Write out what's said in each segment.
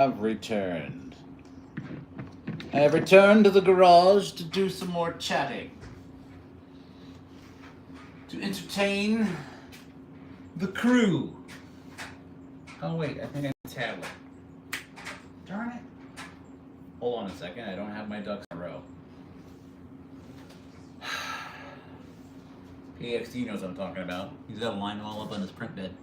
I've returned. I have returned to the garage to do some more chatting. To entertain the crew. Oh wait, I think I need a tablet. Darn it. Hold on a second, I don't have my ducks in a row. PXD knows what I'm talking about. He's got to line them all up on his print bed.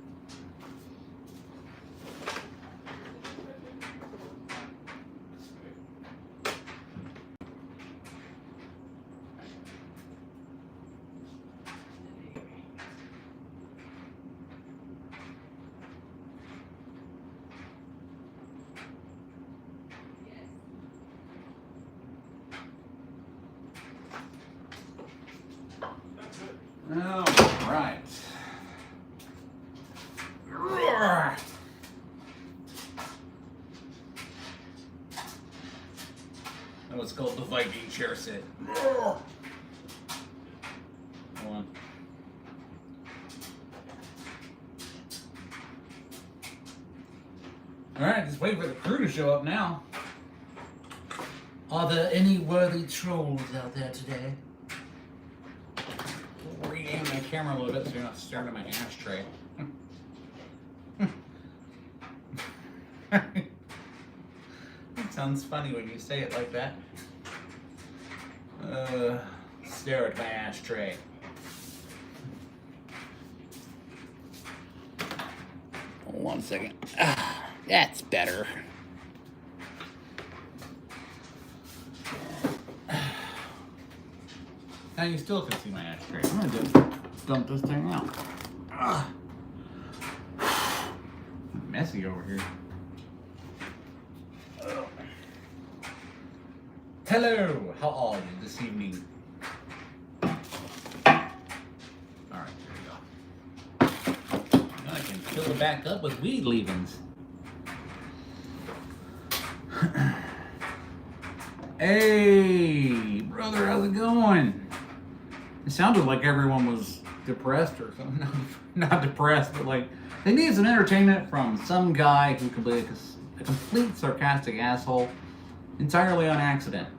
All right. That was called the Viking chair sit. Hold on. All right, just wait for the crew to show up now. Are there any worthy trolls out there today? Reaim my camera a little bit so you're not staring at my ashtray. It sounds funny when you say it like that. Stare at my ashtray. Hold on a second. That's better. Now you still can see my ashtray. I'm gonna just dump this thing out. Messy over here. Hello, how are you this evening? Alright, there we go. Now I can fill it back up with weed leavings. Hey, brother, how's it going? It sounded like everyone was depressed or something. Not depressed, but like they needed some entertainment from some guy who could be a complete sarcastic asshole entirely on accident.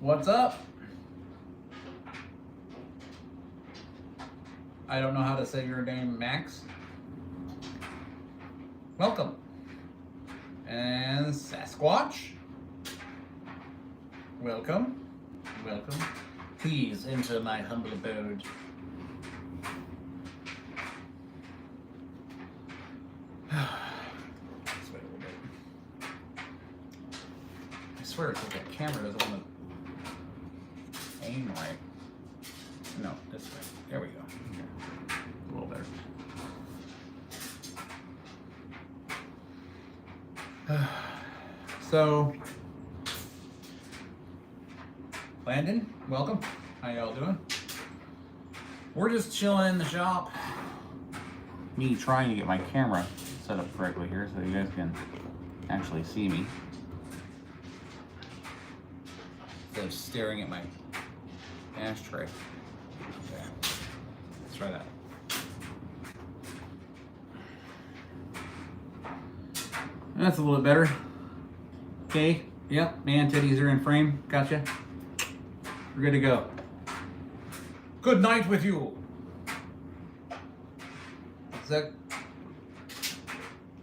What's up? I don't know how to say your name, Max. Welcome. And Sasquatch. Welcome. Welcome. Please enter my humble abode. Let's wait a little bit. I swear it's like that camera doesn't want to aim right. No, this way. There we go. Okay. A little better. So, Landon, welcome. How y'all doing? We're just chilling in the shop. Me trying to get my camera set up correctly here so you guys can actually see me. Instead of staring at my ashtray. Okay. Let's try that. That's a little bit better. Okay, yep, man, titties are in frame. Gotcha. We're good to go. Good night with you. Is that...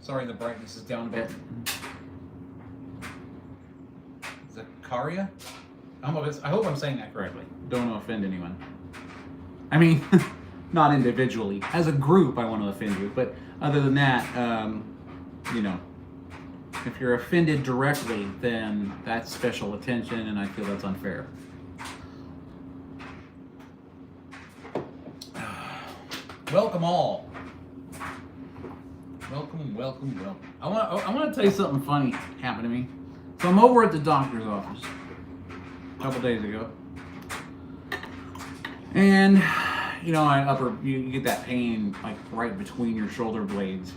Sorry, the brightness is down a bit. Is that Karia? I hope I'm saying that correctly. Don't want to offend anyone. I mean, not individually. As a group, I want to offend you. But other than that, you know, if you're offended directly, then that's special attention, and I feel that's unfair. Welcome all. Welcome, welcome, welcome. I want to tell you something funny happened to me. So I'm over at the doctor's office a couple days ago, and you know, you get that pain like right between your shoulder blades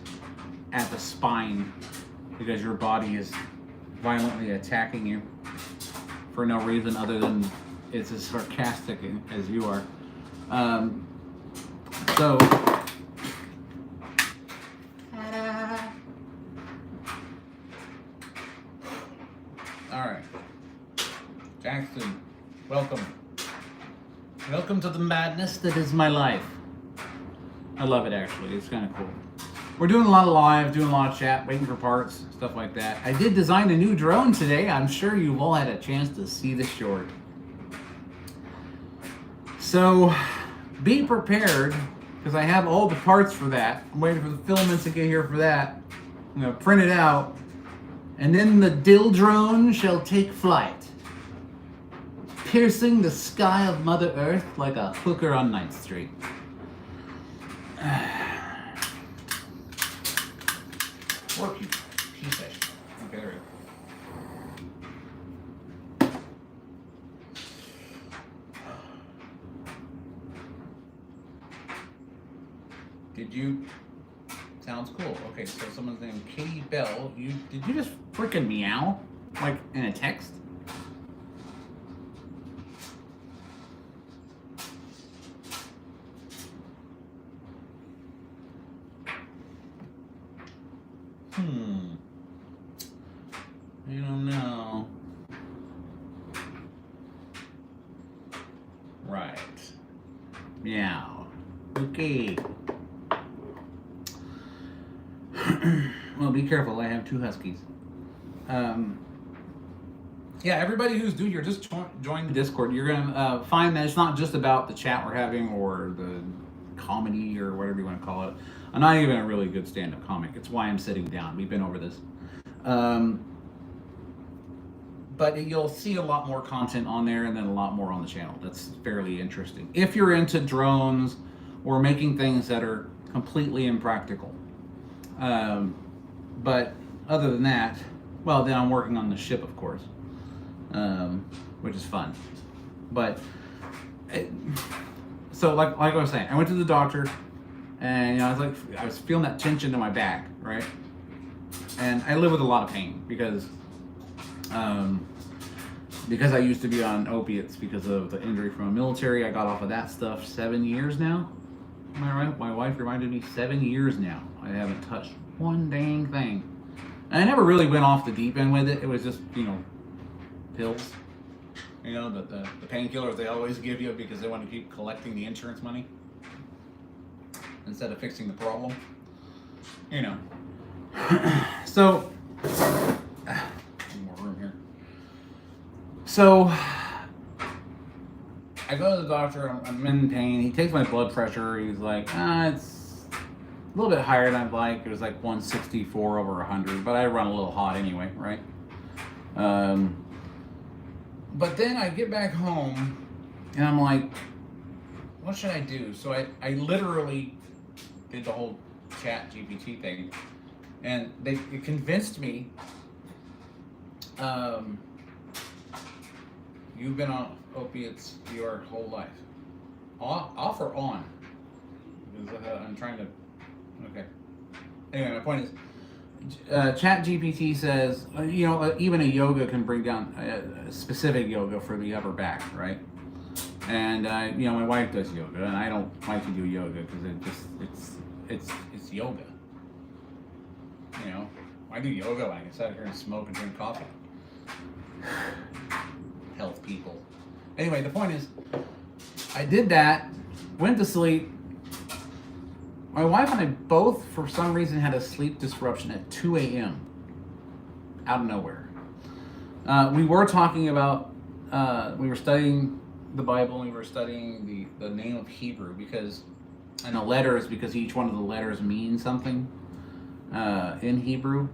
at the spine because your body is violently attacking you for no reason other than it's as sarcastic as you are. So, all right, Jackson, welcome. Welcome to the madness that is my life. I love it, actually. It's kind of cool. We're doing a lot of live, doing a lot of chat, waiting for parts, stuff like that. I did design a new drone today. I'm sure you've all had a chance to see the short. So, be prepared, because I have all the parts for that. I'm waiting for the filaments to get here for that. I'm going to print it out. And then the Dill drone shall take flight, piercing the sky of Mother Earth like a hooker on 9th Street. Work you, she said. Okay, there we go. Did you? Sounds cool. Okay, so someone's named Katie Bell. Did you just freaking meow? Like in a text? I don't know. Right. Meow. Okay. Well, be careful. I have 2 huskies. Yeah, everybody who's new here, just join the Discord. You're gonna find that it's not just about the chat we're having or the comedy or whatever you want to call it. I'm not even a really good stand-up comic. It's why I'm sitting down. We've been over this. But you'll see a lot more content on there and then a lot more on the channel. That's fairly interesting. If you're into drones or making things that are completely impractical. But other than that, well, then I'm working on the ship, of course, which is fun. But so like I was saying, I went to the doctor, and I was feeling that tension in my back, right? And I live with a lot of pain because I used to be on opiates because of the injury from the military. I got off of that stuff 7 years now. Am I right? My wife reminded me 7 years now. I haven't touched one dang thing. And I never really went off the deep end with it. It was just, pills. The painkillers they always give you because they want to keep collecting the insurance money instead of fixing the problem. So, more room here. So, I go to the doctor, I'm in pain. He takes my blood pressure. He's like, it's a little bit higher than I'd like. It was like 164 over 100, but I run a little hot anyway, right? But then I get back home, and I'm like, what should I do? So I literally did the whole chat GPT thing, and it convinced me, you've been on opiates your whole life. Off or on? Because I'm trying to, okay. Anyway, my point is, Chat GPT says, even a yoga can bring down a specific yoga for the upper back, right? And my wife does yoga, and I don't like to do yoga because it's yoga. I do yoga like I sit out here and smoke and drink coffee. Health people. Anyway, the point is, I did that, went to sleep. My wife and I both, for some reason, had a sleep disruption at 2 a.m. out of nowhere. We were talking about, we were studying the Bible, and we were studying the name of Hebrew and the letters, because each one of the letters means something in Hebrew.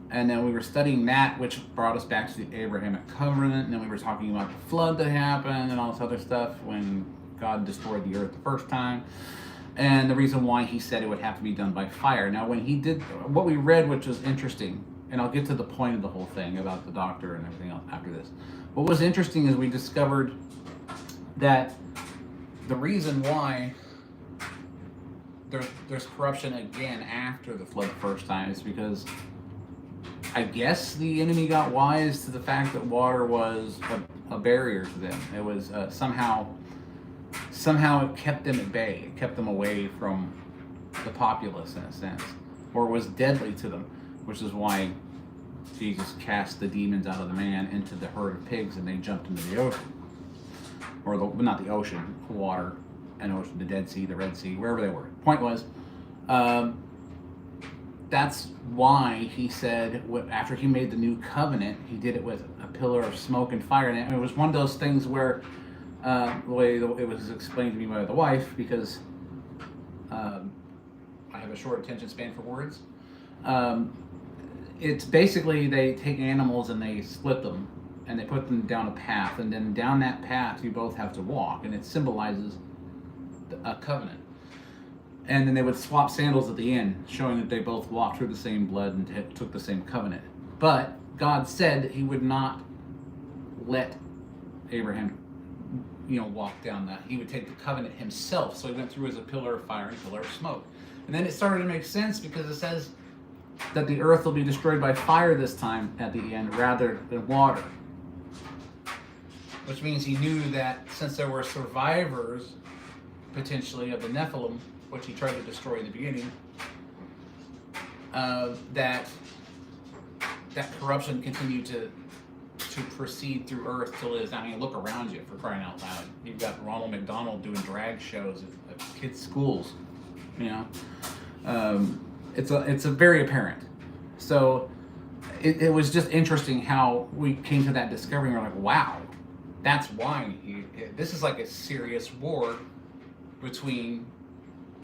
And then we were studying that, which brought us back to the Abrahamic covenant. And then we were talking about the flood that happened and all this other stuff when God destroyed the earth the first time. And the reason why he said it would have to be done by fire. Now, when he did, what we read, which was interesting, and I'll get to the point of the whole thing about the doctor and everything else after this. What was interesting is we discovered that the reason why there's corruption again after the flood the first time is because I guess the enemy got wise to the fact that water was a barrier to them. It was somehow somehow it kept them at bay. It kept them away from the populace in a sense, or was deadly to them, which is why Jesus cast the demons out of the man into the herd of pigs, and they jumped into the ocean, or not the ocean, water, and ocean, the Dead Sea, the Red Sea, wherever they were. Point was, that's why he said after he made the new covenant, he did it with a pillar of smoke and fire, and it was one of those things where the way it was explained to me by the wife, because I have a short attention span for words. It's basically they take animals and they split them and they put them down a path, and then down that path you both have to walk, and it symbolizes a covenant. And then they would swap sandals at the end, showing that they both walked through the same blood and took the same covenant. But God said that he would not let Abraham, walk down that. He would take the covenant himself. So he went through as a pillar of fire and a pillar of smoke. And then it started to make sense, because it says that the earth will be destroyed by fire this time at the end rather than water. Which means he knew that since there were survivors potentially of the Nephilim, which he tried to destroy in the beginning, that corruption continued to proceed through Earth till it is. I mean, look around you, for crying out loud. You've got Ronald McDonald doing drag shows at kids' schools. It's a very apparent. So it was just interesting how we came to that discovery. And we're like, wow, that's why this is like a serious war between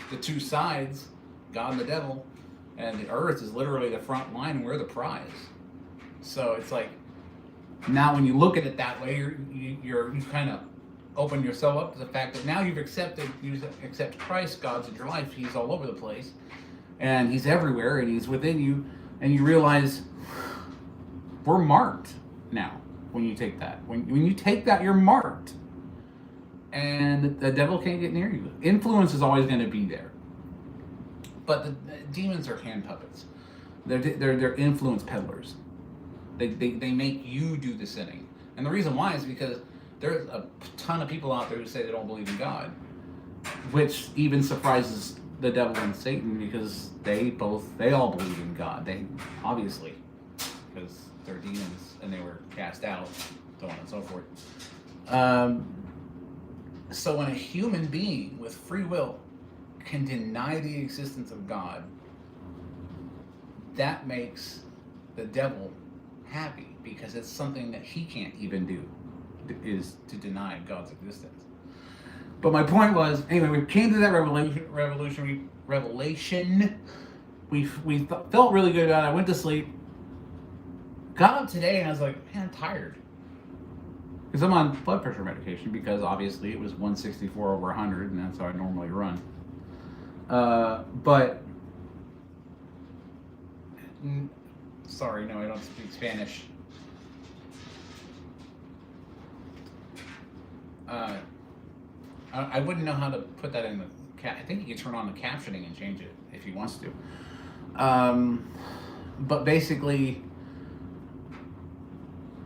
the two sides, God and the devil, and the earth is literally the front line, and we're the prize. So it's like, now when you look at it that way, you kind of open yourself up to the fact that now you accept Christ. God's in your life. He's all over the place, and he's everywhere, and he's within you, and you realize we're marked now. When you take that, when you take that, you're marked. And the devil can't get near you. Influence is always going to be there, but the demons are hand puppets. They're influence peddlers. They make you do the sinning, and the reason why is because there's a ton of people out there who say they don't believe in God, which even surprises the devil and Satan, because they all believe in God. They obviously, because they're demons and they were cast out, so on and so forth. So when a human being with free will can deny the existence of God, that makes the devil happy, because it's something that he can't even do, is to deny God's existence. But my point was, anyway, we came to that revelation. We felt really good about it. I went to sleep, got up today, and I was like, man, I'm tired. Because I'm on blood pressure medication, because obviously it was 164 over 100, and that's how I normally run. Sorry, no, I don't speak Spanish. I wouldn't know how to put that in the I think you can turn on the captioning and change it if he wants to. But basically,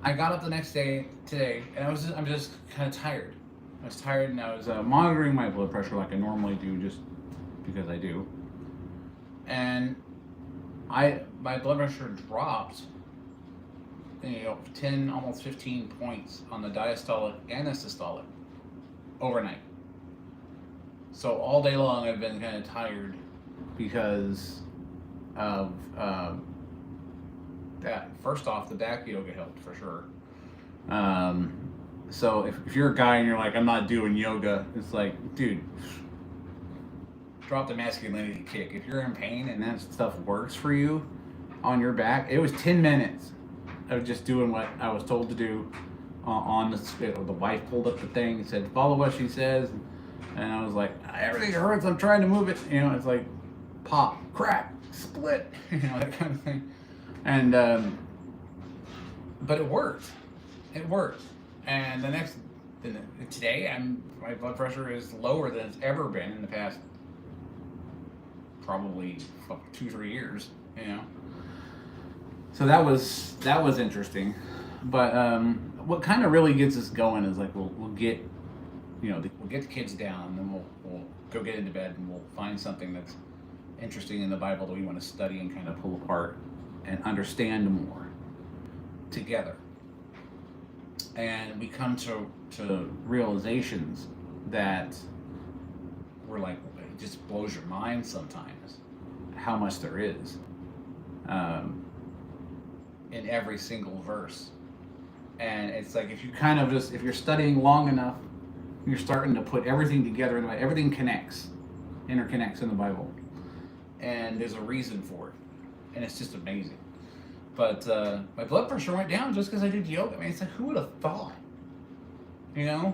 I got up the next day today, and I'm just kind of tired. I was tired, and I was monitoring my blood pressure like I normally do, just because I do. And my blood pressure dropped, 10, almost 15 points on the diastolic and the systolic overnight. So all day long I've been kind of tired because of that. First off, the back yoga helped for sure. So if you're a guy and you're like, I'm not doing yoga, it's like, dude, drop the masculinity kick. If you're in pain and that stuff works for you on your back, it was 10 minutes of just doing what I was told to do on the wife pulled up the thing and said, follow what she says. And I was like, everything hurts, I'm trying to move it. It's like pop, crack, split, that kind of thing. And, but it worked. It worked. And today, my blood pressure is lower than it's ever been in the past probably 2-3 years, So that was interesting. But what kind of really gets us going is like we'll get we'll get the kids down, and then we'll go get into bed, and we'll find something that's interesting in the Bible that we want to study and kind of pull apart and understand more together. And we come to realizations that we're like, it just blows your mind sometimes how much there is in every single verse. And it's like, if you're studying long enough, you're starting to put everything together, and everything interconnects in the Bible. And there's a reason for it. And it's just amazing. But my blood pressure went down just because I did yoga. I mean, it's like, who would have thought? Because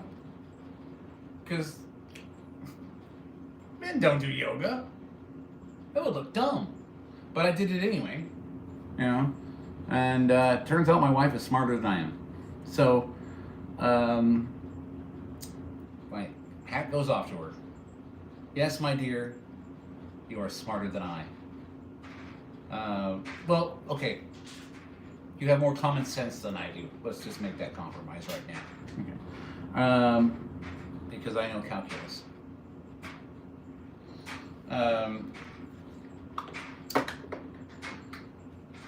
men don't do yoga. That would look dumb. But I did it anyway. And turns out my wife is smarter than I am. So, my hat goes off to her. Yes, my dear, you are smarter than I. Well, okay. You have more common sense than I do. Let's just make that compromise right now. Okay. Because I know calculus.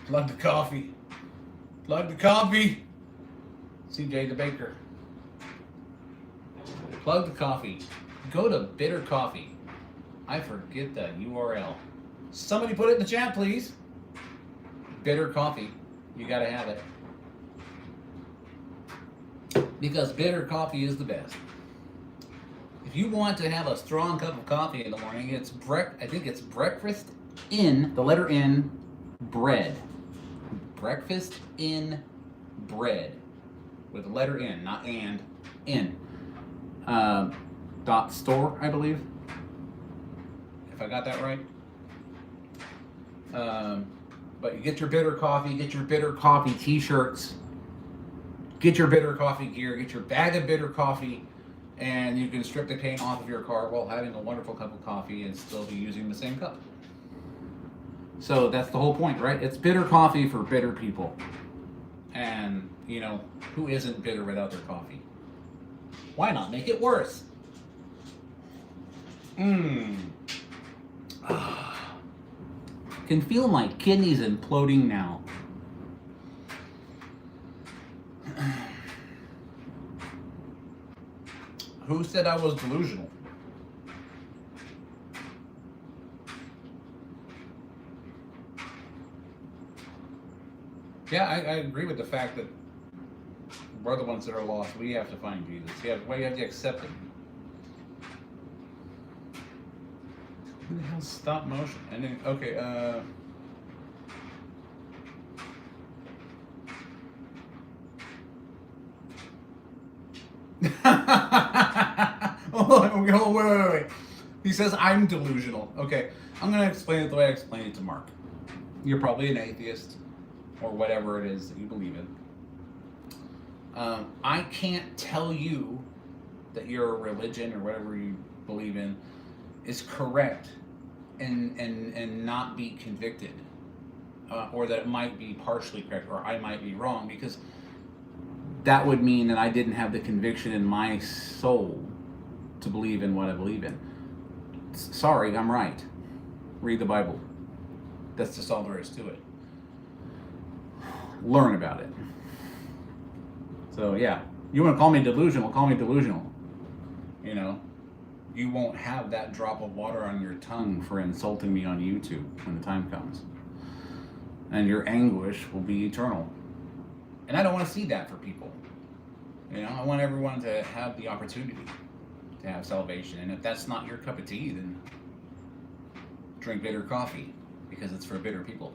Plug the coffee. Plug the coffee. CJ the baker. Plug the coffee. Go to Bitter Coffee. I forget the URL. Somebody put it in the chat, please. Bitter Coffee. You gotta have it. Because bitter coffee is the best. If you want to have a strong cup of coffee in the morning, I think it's breakfast in, the letter N, bread. Breakfast in bread. With the letter N, not and, in. .store, I believe. If I got that right. But you get your bitter coffee, get your bitter coffee t-shirts, get your bitter coffee gear, get your bag of bitter coffee, and you can strip the paint off of your car while having a wonderful cup of coffee and still be using the same cup. So that's the whole point, right? It's bitter coffee for bitter people. And, who isn't bitter without their coffee? Why not make it worse? Can feel my kidneys imploding now. Who said I was delusional? Yeah, I agree with the fact that we're the ones that are lost. We have to find Jesus. We have to accept him. Who the hell's stop motion? And then, okay, wait. He says I'm delusional. Okay, I'm going to explain it the way I explained it to Mark. You're probably an atheist, or whatever it is that you believe in. I can't tell you that your religion or whatever you believe in is correct and not be convicted, or that it might be partially correct, or I might be wrong, because that would mean that I didn't have the conviction in my soul to believe in what I believe in. Sorry, I'm right. Read the Bible. That's just all there is to it. Learn about it. So yeah, you want to call me delusional, call me delusional. You won't have that drop of water on your tongue for insulting me on YouTube when the time comes. And your anguish will be eternal. And I don't want to see that for people. I want everyone to have the opportunity to have salvation. And if that's not your cup of tea, then drink bitter coffee, because it's for bitter people.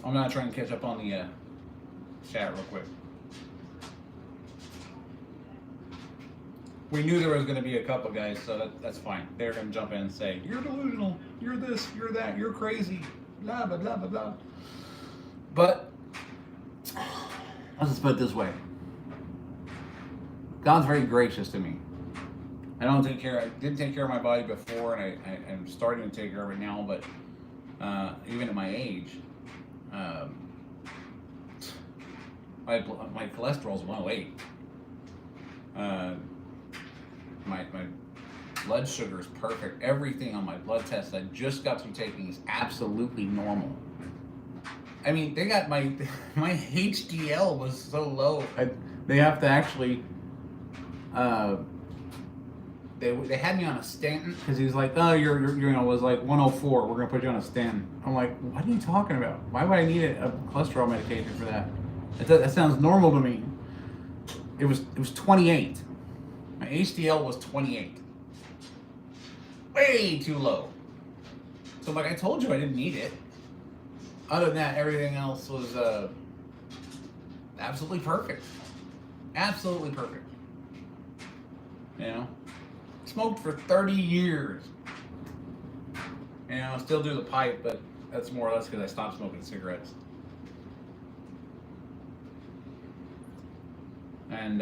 I'm not trying to catch up on the chat real quick. We knew there was going to be a couple guys, so that's fine. They're going to jump in and say, you're delusional, you're this, you're that, you're crazy, blah, blah, blah, blah, blah. But, let's just put it this way. God's very gracious to me. I didn't take care of my body before, and I'm starting to take care of it now, but even at my age, Um, my cholesterol's 108. Uh, my blood sugar is perfect. Everything on my blood test I just got through taking is absolutely normal. I mean, they got my HDL was so low. They have to actually. They had me on a statin because he's like, oh, you're was like 104. We're gonna put you on a statin. I'm like, what are you talking about? Why would I need a cholesterol medication for that? That sounds normal to me. It was 28. My HDL was 28. Way too low. So like I told you, I didn't need it. Other than that, everything else was absolutely perfect. Absolutely perfect. You know, smoked for 30 years. You know, I still do the pipe, but that's more or less because I stopped smoking cigarettes. And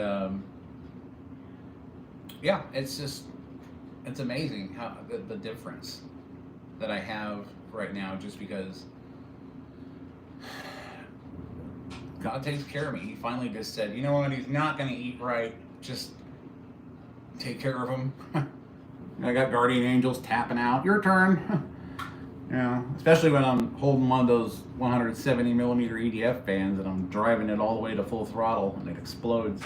yeah, it's amazing how the difference that I have right now, just because God takes care of me. He finally just said, you know what, he's not going to eat right. Just take care of him. I got guardian angels tapping out. Your turn. You know, especially when I'm holding one of those 170 millimeter EDF bands and I'm driving it all the way to full throttle and it explodes.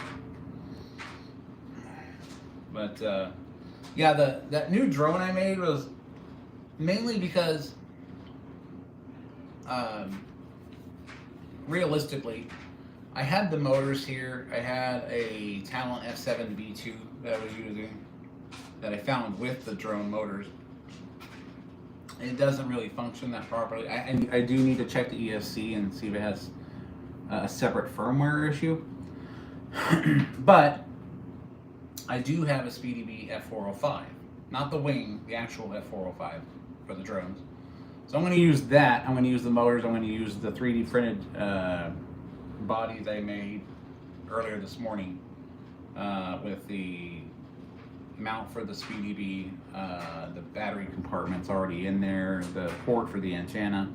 But yeah, that new drone I made was mainly because realistically, I had the motors here. I had a Talon F7V2 that I was using that I found with the drone motors. It doesn't really function that properly. I do need to check the ESC and see if it has a separate firmware issue. But I do have a SpeedyBee F405. Not the wing, the actual F405 for the drones. So I'm going to use that. I'm going to use the motors. I'm going to use the 3D printed bodies I made earlier this morning with the mount for the SpeedyBee, the battery compartment's already in there, the port for the antenna.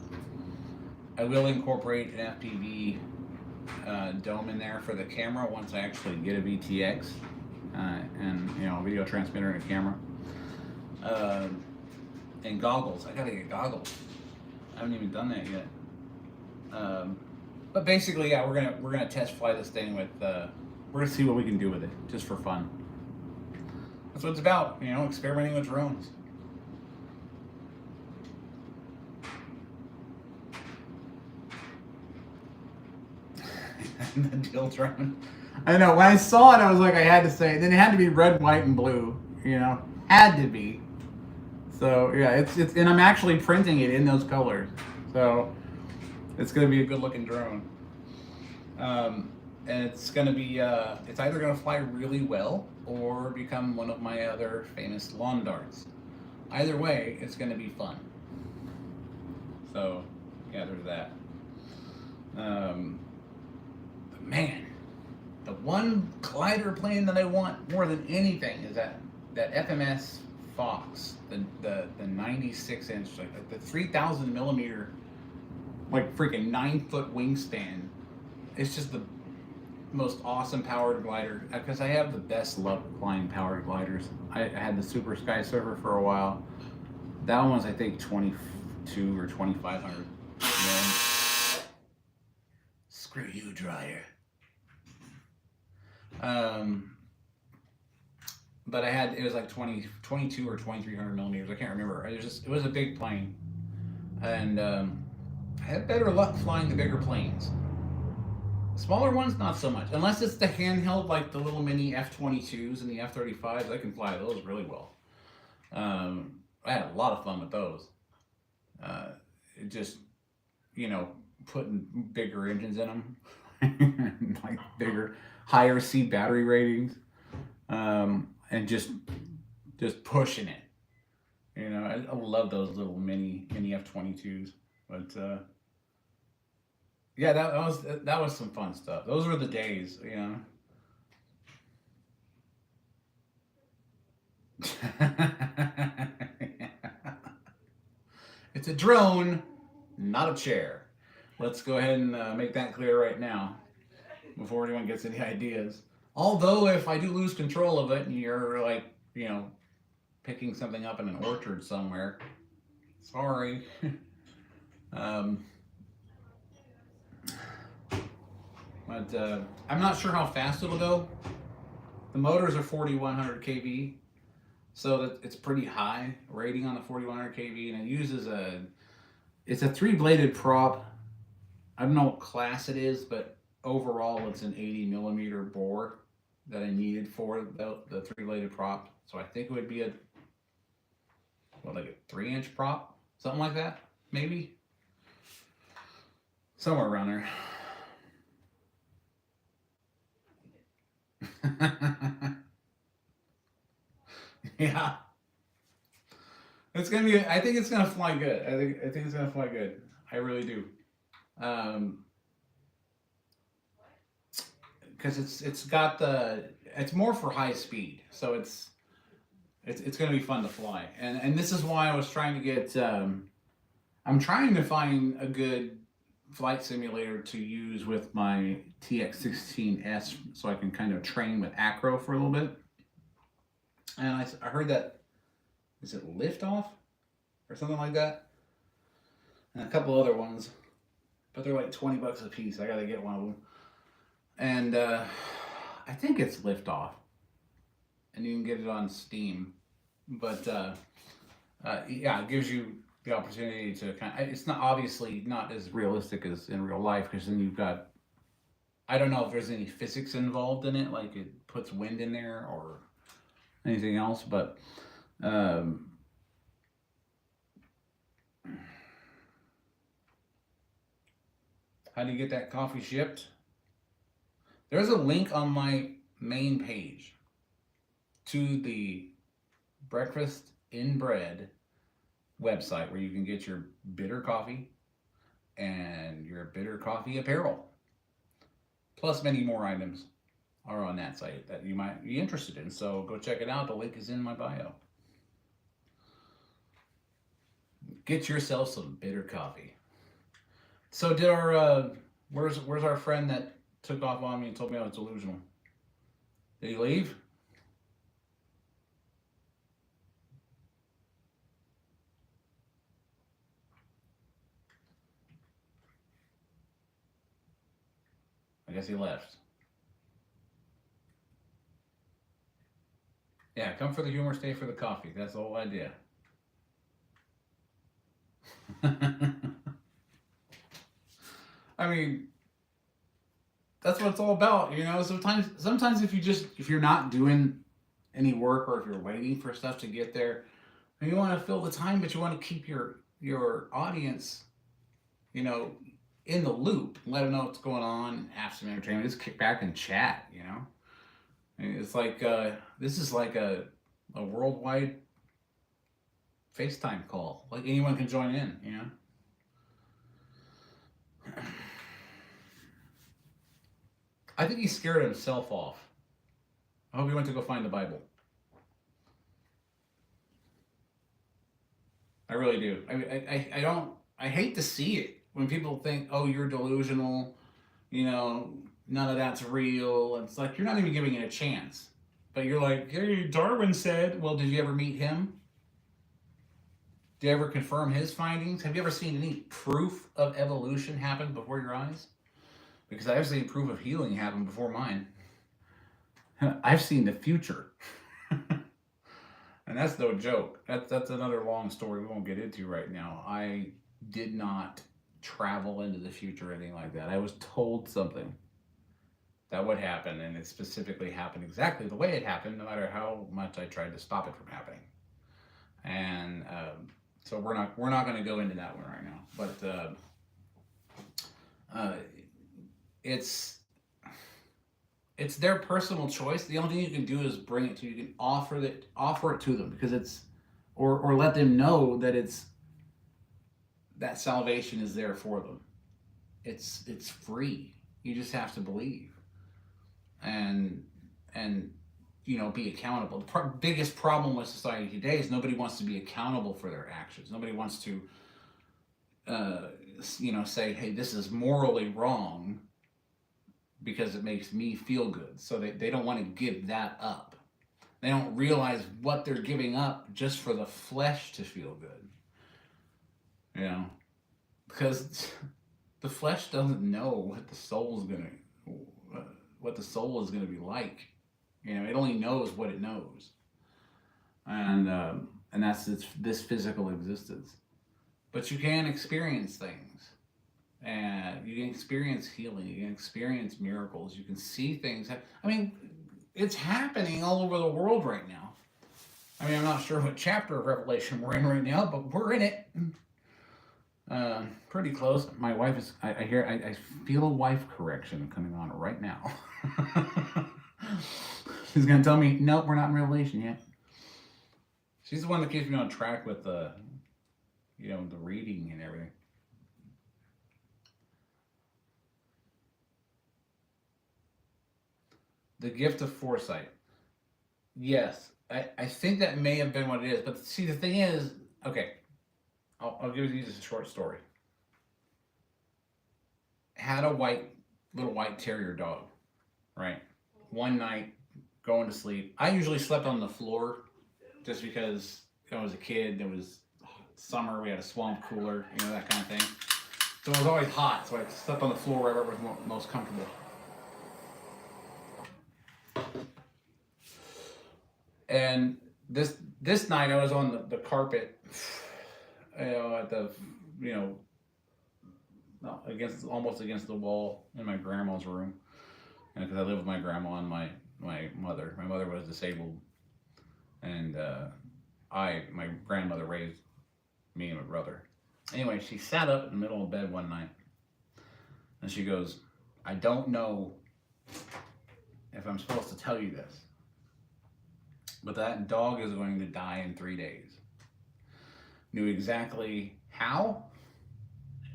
I will incorporate an FPV dome in there for the camera once I actually get a VTX and a video transmitter and a camera. And goggles. I gotta get goggles. I haven't even done that yet. But basically, yeah, we're gonna test fly this thing with. We're gonna see what we can do with it, just for fun. That's what it's about, experimenting with drones. The Dill drone. I know, when I saw it, I was like, I had to say it. Then it had to be red, white, and blue, had to be. So, yeah, it's and I'm actually printing it in those colors. So, it's going to be a good looking drone. And it's going to be, it's either going to fly really well or become one of my other famous lawn darts. Either way, it's going to be fun. So, yeah, there's that. Man, the one glider plane that I want more than anything is that FMS Fox, the 96 inch, like the 3,000 millimeter, like freaking 9-foot wingspan. It's just the most awesome powered glider, because I have the best luck flying powered gliders. I had the Super Sky Surfer for a while. That one was, I think, 22 or 2,500. Screw you, dryer. But it was like 22 or 2,300 millimeters. I can't remember. It was a big plane, and I had better luck flying the bigger planes. Smaller ones, not so much. Unless it's the handheld, like the little mini F-22s and the F-35s, I can fly those really well. I had a lot of fun with those. It just, putting bigger engines in them, like bigger, higher C battery ratings, and just pushing it. I love those little mini F-22s, but. Yeah, that was some fun stuff. Those were the days, It's a drone, not a chair. Let's go ahead and make that clear right now before anyone gets any ideas. Although, if I do lose control of it and you're like, picking something up in an orchard somewhere, sorry. um, but I'm not sure how fast it'll go. The motors are 4100 kV, so that it's pretty high rating on the 4100 kV, and it uses it's a 3-bladed prop. I don't know what class it is, but overall it's an 80 millimeter bore that I needed for the 3-bladed prop. So I think it would be like a 3-inch prop, something like that, maybe somewhere around there. Yeah, it's gonna be. I think it's gonna fly good. I think it's gonna fly good. I really do. Because it's more for high speed, so it's gonna be fun to fly. And this is why I was trying to get. I'm trying to find a good flight simulator to use with my TX16S, so I can kind of train with Acro for a little bit. And I heard that, is it Liftoff or something like that, and a couple other ones, but they're like $20 a piece. I gotta get one of them, and I think it's Liftoff, and you can get it on Steam. But yeah, it gives you the opportunity to it's not obviously not as realistic as in real life, because then you've got, I don't know if there's any physics involved in it, like it puts wind in there or anything else, but how do you get that coffee shipped? There's a link on my main page to the Breakfast in Bread website where you can get your bitter coffee and your bitter coffee apparel, plus many more items are on that site that you might be interested in. So go check it out. The link is in my bio. Get yourself some bitter coffee. So did our where's our friend that took off on me and told me I was delusional? Did he leave? I guess he left. Yeah, come for the humor, stay for the coffee. That's the whole idea. I mean, that's what it's all about, Sometimes if you're not doing any work, or if you're waiting for stuff to get there, and you want to fill the time, but you want to keep your audience, in the loop, let them know what's going on, have some entertainment, just kick back and chat, It's like this is like a worldwide FaceTime call. Like anyone can join in, I think he scared himself off. I hope he went to go find the Bible. I really do. I don't. I hate to see it when people think, "Oh, you're delusional," none of that's real. It's like you're not even giving it a chance. But you're like, "Hey, Darwin said." Well, did you ever meet him? Did you ever confirm his findings? Have you ever seen any proof of evolution happen before your eyes? Because I've seen proof of healing happen before mine. I've seen the future. And that's no joke. That's another long story we won't get into right now. I did not travel into the future or anything like that. I was told something that would happen, and it specifically happened exactly the way it happened, no matter how much I tried to stop it from happening. And so we're not going to go into that one right now. But it's their personal choice. The only thing you can do is bring it to. You can offer it to them, because it's, or let them know that that salvation is there for them. It's free. You just have to believe, and be accountable. The biggest problem with society today is nobody wants to be accountable for their actions. Nobody wants to say, hey, this is morally wrong because it makes me feel good. So they don't want to give that up. They don't realize what they're giving up just for the flesh to feel good. Because the flesh doesn't know what the soul is gonna be like. It only knows what it knows, and that's this physical existence. But you can experience things, and you can experience healing. You can experience miracles. You can see things. It's happening all over the world right now. I'm not sure what chapter of Revelation we're in right now, but we're in it. Pretty close. My wife is. I feel a wife correction coming on right now. She's gonna tell me, nope, we're not in Revelation yet. She's the one that keeps me on track with the reading and everything. The gift of foresight. Yes, I think that may have been what it is. But see, the thing is, okay, I'll give you just a short story. Had a little white terrier dog, right? One night, going to sleep. I usually slept on the floor just because I was a kid. It was summer. We had a swamp cooler, that kind of thing. So it was always hot, so I slept on the floor wherever it was most comfortable. And this night I was on the carpet, at the almost against the wall in my grandma's room, because I lived with my grandma and my mother. My mother was disabled, and my grandmother raised me and my brother. Anyway, she sat up in the middle of bed one night, and she goes, "I don't know if I'm supposed to tell you this, but that dog is going to die in 3 days." Knew exactly how,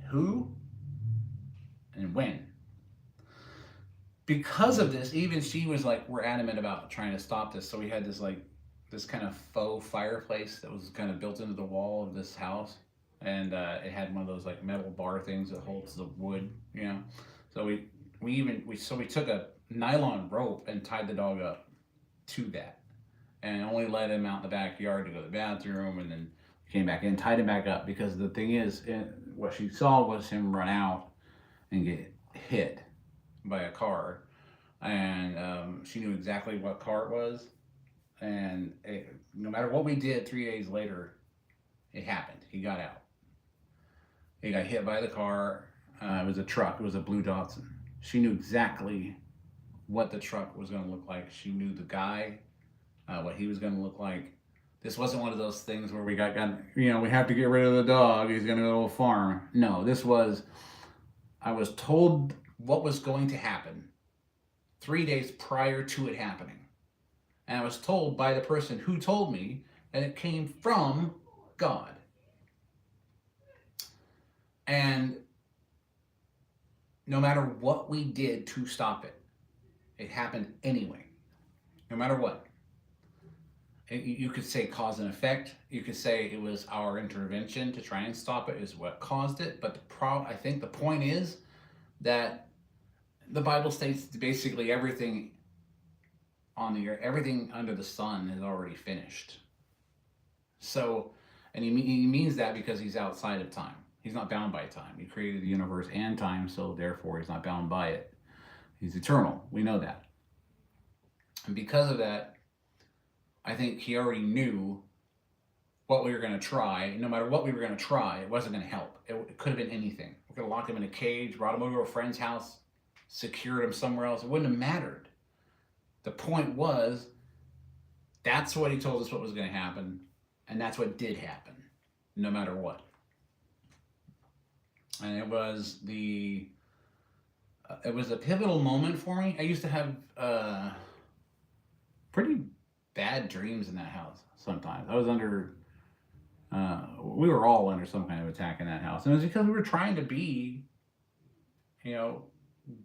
who, and when. Because of this, even she was like, we're adamant about trying to stop this. So we had this kind of faux fireplace that was kind of built into the wall of this house. And it had one of those metal bar things that holds the wood, So we took a nylon rope and tied the dog up to that, and only let him out in the backyard to go to the bathroom, and then came back in, tied him back up, because the thing is, what she saw was him run out and get hit by a car, and she knew exactly what car it was, and no matter what we did, 3 days later, it happened. He got out. He got hit by the car. It was a truck. It was a blue Datsun. She knew exactly what the truck was going to look like. She knew the guy, what he was going to look like. This wasn't one of those things where we we have to get rid of the dog. He's going to go to a farm. No, I was told what was going to happen 3 days prior to it happening. And I was told by the person who told me that it came from God. And no matter what we did to stop it, it happened anyway. No matter what. You could say cause and effect. You could say it was our intervention to try and stop it is what caused it. But I think the point is that the Bible states basically everything on the earth, everything under the sun is already finished. So, and he means that because he's outside of time. He's not bound by time. He created the universe and time, so therefore he's not bound by it. He's eternal. We know that. And because of that, I think he already knew what we were going to try. No matter what we were going to try, it wasn't going to help. It could have been anything. We could have locked him in a cage, brought him over to a friend's house, secured him somewhere else. It wouldn't have mattered. The point was, that's what he told us what was going to happen, and that's what did happen, no matter what. And it was a pivotal moment for me. I used to have pretty bad dreams in that house sometimes. I was we were all under some kind of attack in that house. And it was because we were trying to be,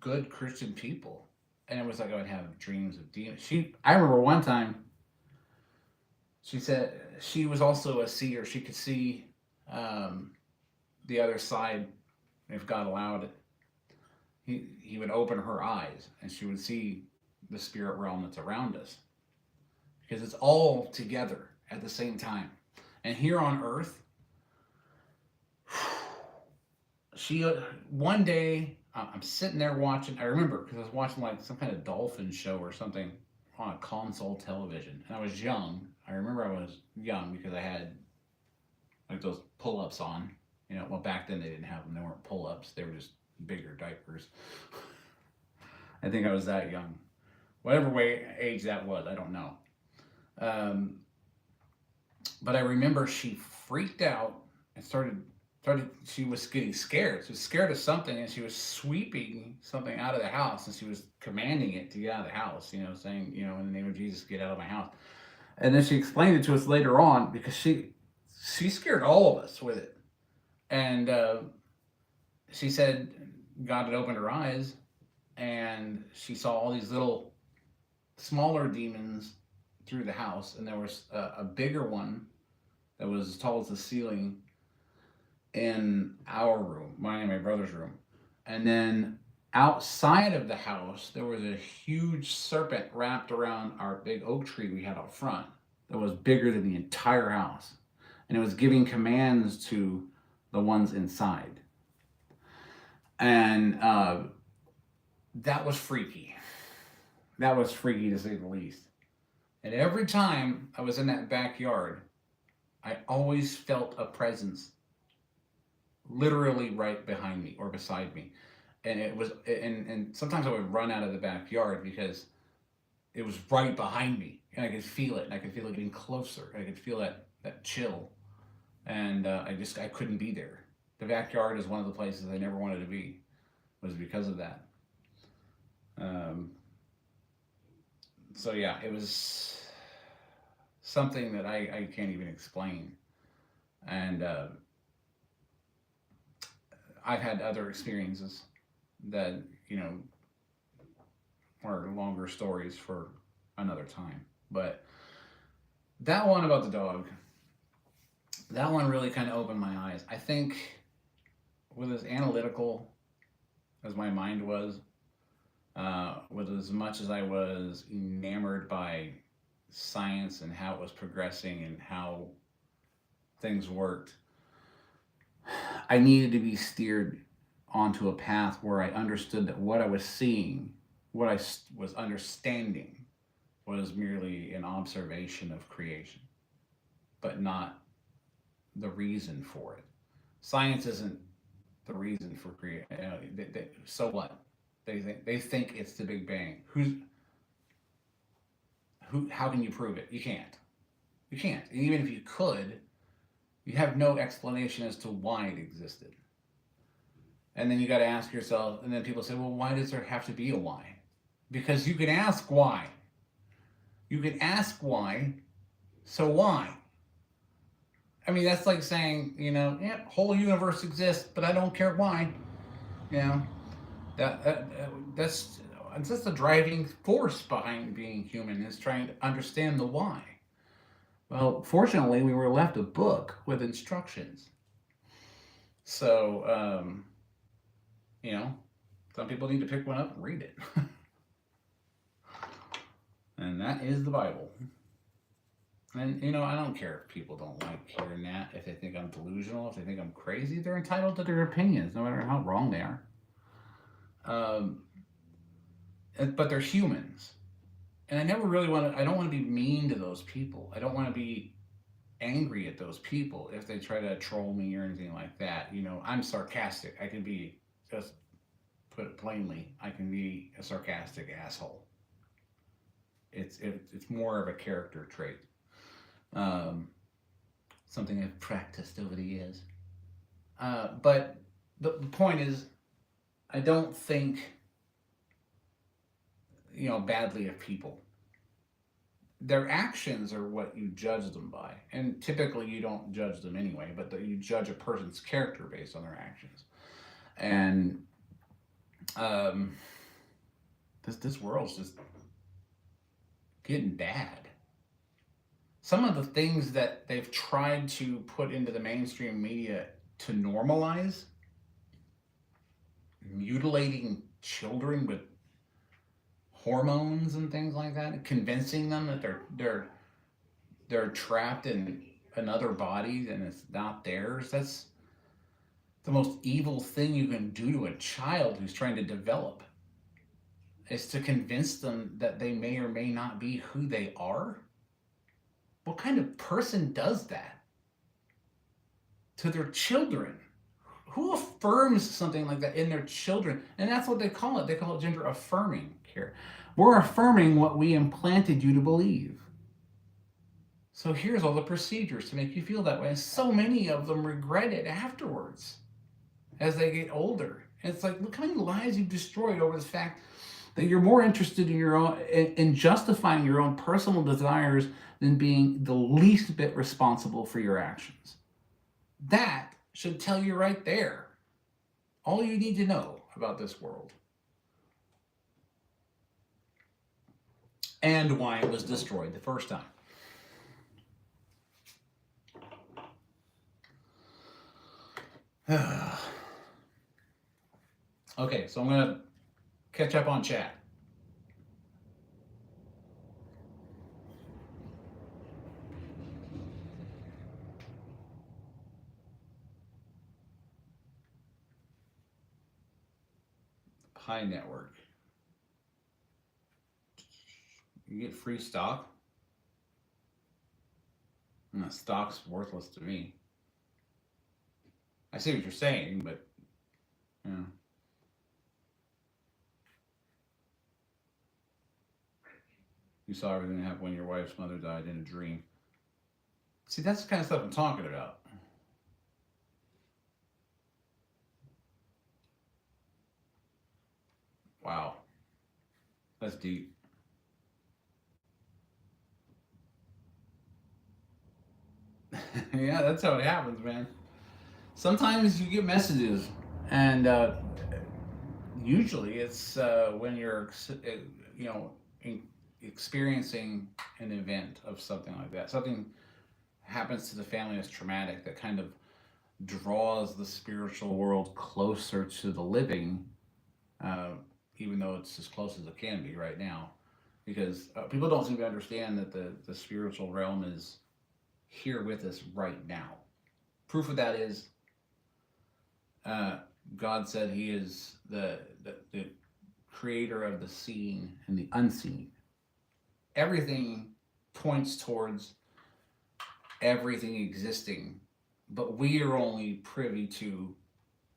good Christian people. And it was like I would have dreams of demons. I remember one time, she said she was also a seer. She could see the other side if God allowed it, he would open her eyes and she would see the spirit realm that's around us, because it's all together at the same time. And here on earth, she one day I'm sitting there watching. I remember because I was watching like some kind of dolphin show or something on a console television, and I was young. I remember I was young because I had like those pull-ups on. Well, back then they didn't have them. They weren't pull-ups. They were just bigger diapers. I think I was that young. Whatever age that was, I don't know. But I remember she freaked out and started. She was getting scared. She was scared of something, and she was sweeping something out of the house, and she was commanding it to get out of the house. Saying, in the name of Jesus, get out of my house. And then she explained it to us later on, because she scared all of us with it. And she said God had opened her eyes, and she saw all these little smaller demons through the house, and there was a bigger one that was as tall as the ceiling in our room, mine and my brother's room. And then outside of the house, there was a huge serpent wrapped around our big oak tree we had out front that was bigger than the entire house. And it was giving commands to the ones inside. And that was freaky. That was freaky, to say the least. And every time I was in that backyard, I always felt a presence literally right behind me or beside me. And it was, and sometimes I would run out of the backyard because it was right behind me, and I could feel it, and I could feel it getting closer. I could feel that chill, and I couldn't be there. The backyard is one of the places I never wanted to be, was because of that. So yeah, it was something that I can't even explain. And I've had other experiences that, are longer stories for another time. But that one about the dog, that one really kind of opened my eyes. I think with as analytical as my mind was, with as much as I was enamored by science and how it was progressing and how things worked, I needed to be steered onto a path where I understood that what I was seeing, what I was understanding, was merely an observation of creation, but not the reason for it. Science isn't the reason for creation. So what? They think it's the Big Bang. How can you prove it? You can't. You can't. And even if you could, you have no explanation as to why it existed. And then you got to ask yourself, and then people say, well, why does there have to be a why? Because you can ask why. You can ask why, so why? I mean, that's like saying, yeah, whole universe exists, but I don't care why. That's just the driving force behind being human, is trying to understand the why. Well, fortunately, we were left a book with instructions. So, some people need to pick one up and read it. And that is the Bible. And, I don't care if people don't like hearing that, if they think I'm delusional, if they think I'm crazy. They're entitled to their opinions, no matter how wrong they are. But they're humans. And I never really I don't want to be mean to those people. I don't want to be angry at those people if they try to troll me or anything like that. I'm sarcastic. I can be, just put it plainly, I can be a sarcastic asshole. It's more of a character trait. Something I've practiced over the years. But the point is, I don't think, badly of people. Their actions are what you judge them by. And typically you don't judge them anyway, but you judge a person's character based on their actions. And this world's just getting bad. Some of the things that they've tried to put into the mainstream media to normalize mutilating children with hormones and things like that, and convincing them that they're trapped in another body and it's not theirs. That's the most evil thing you can do to a child who's trying to develop, is to convince them that they may or may not be who they are. What kind of person does that to their children? Who affirms something like that in their children? And that's what they call it. They call it gender affirming here. We're affirming what we implanted you to believe. So here's all the procedures to make you feel that way. And so many of them regret it afterwards as they get older. And it's like, look how many lives you've destroyed over the fact that you're more interested in your own, in justifying your own personal desires than being the least bit responsible for your actions. That should tell you right there all you need to know about this world and why it was destroyed the first time. Okay, so I'm going to catch up on chat. Pi Network. You get free stock? And the stock's worthless to me. I see what you're saying, but yeah. You saw everything that happened when your wife's mother died in a dream. See, that's the kind of stuff I'm talking about. Wow. That's deep. Yeah, that's how it happens, man. Sometimes you get messages, and usually it's when you're, experiencing an event of something like that. Something happens to the family that's traumatic, that kind of draws the spiritual world closer to the living, even though it's as close as it can be right now. Because people don't seem to understand that the spiritual realm is here with us right now. Proof of that is God said He is the creator of the seen and the unseen. Everything points towards everything existing, but we are only privy to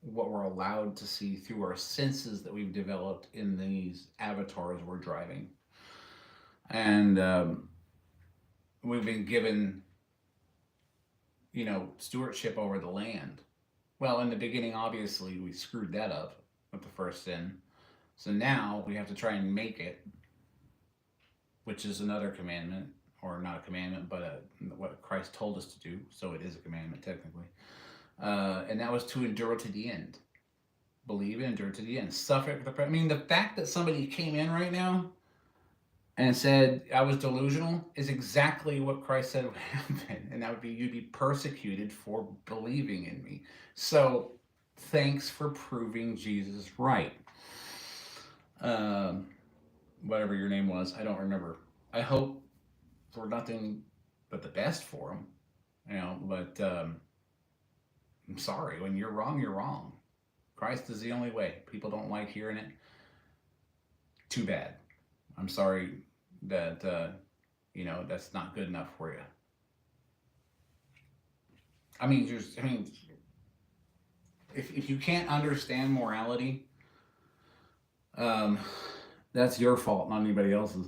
what we're allowed to see through our senses that we've developed in these avatars we're driving. And we've been given, stewardship over the land. Well, in the beginning, obviously, we screwed that up with the first sin. So now we have to try and make it, which is another commandment, or not a commandment, but what Christ told us to do. So it is a commandment, technically. And that was to endure to the end. Believe and endure to the end. Suffer. I mean, the fact that somebody came in right now and said I was delusional is exactly what Christ said would happen. And that would be, you'd be persecuted for believing in me. So thanks for proving Jesus right. Whatever your name was, I don't remember. I hope for nothing but the best for him, but I'm sorry, when you're wrong, you're wrong. Christ is the only way. People don't like hearing it. Too bad. I'm sorry that, that's not good enough for you. If you can't understand morality, that's your fault, not anybody else's.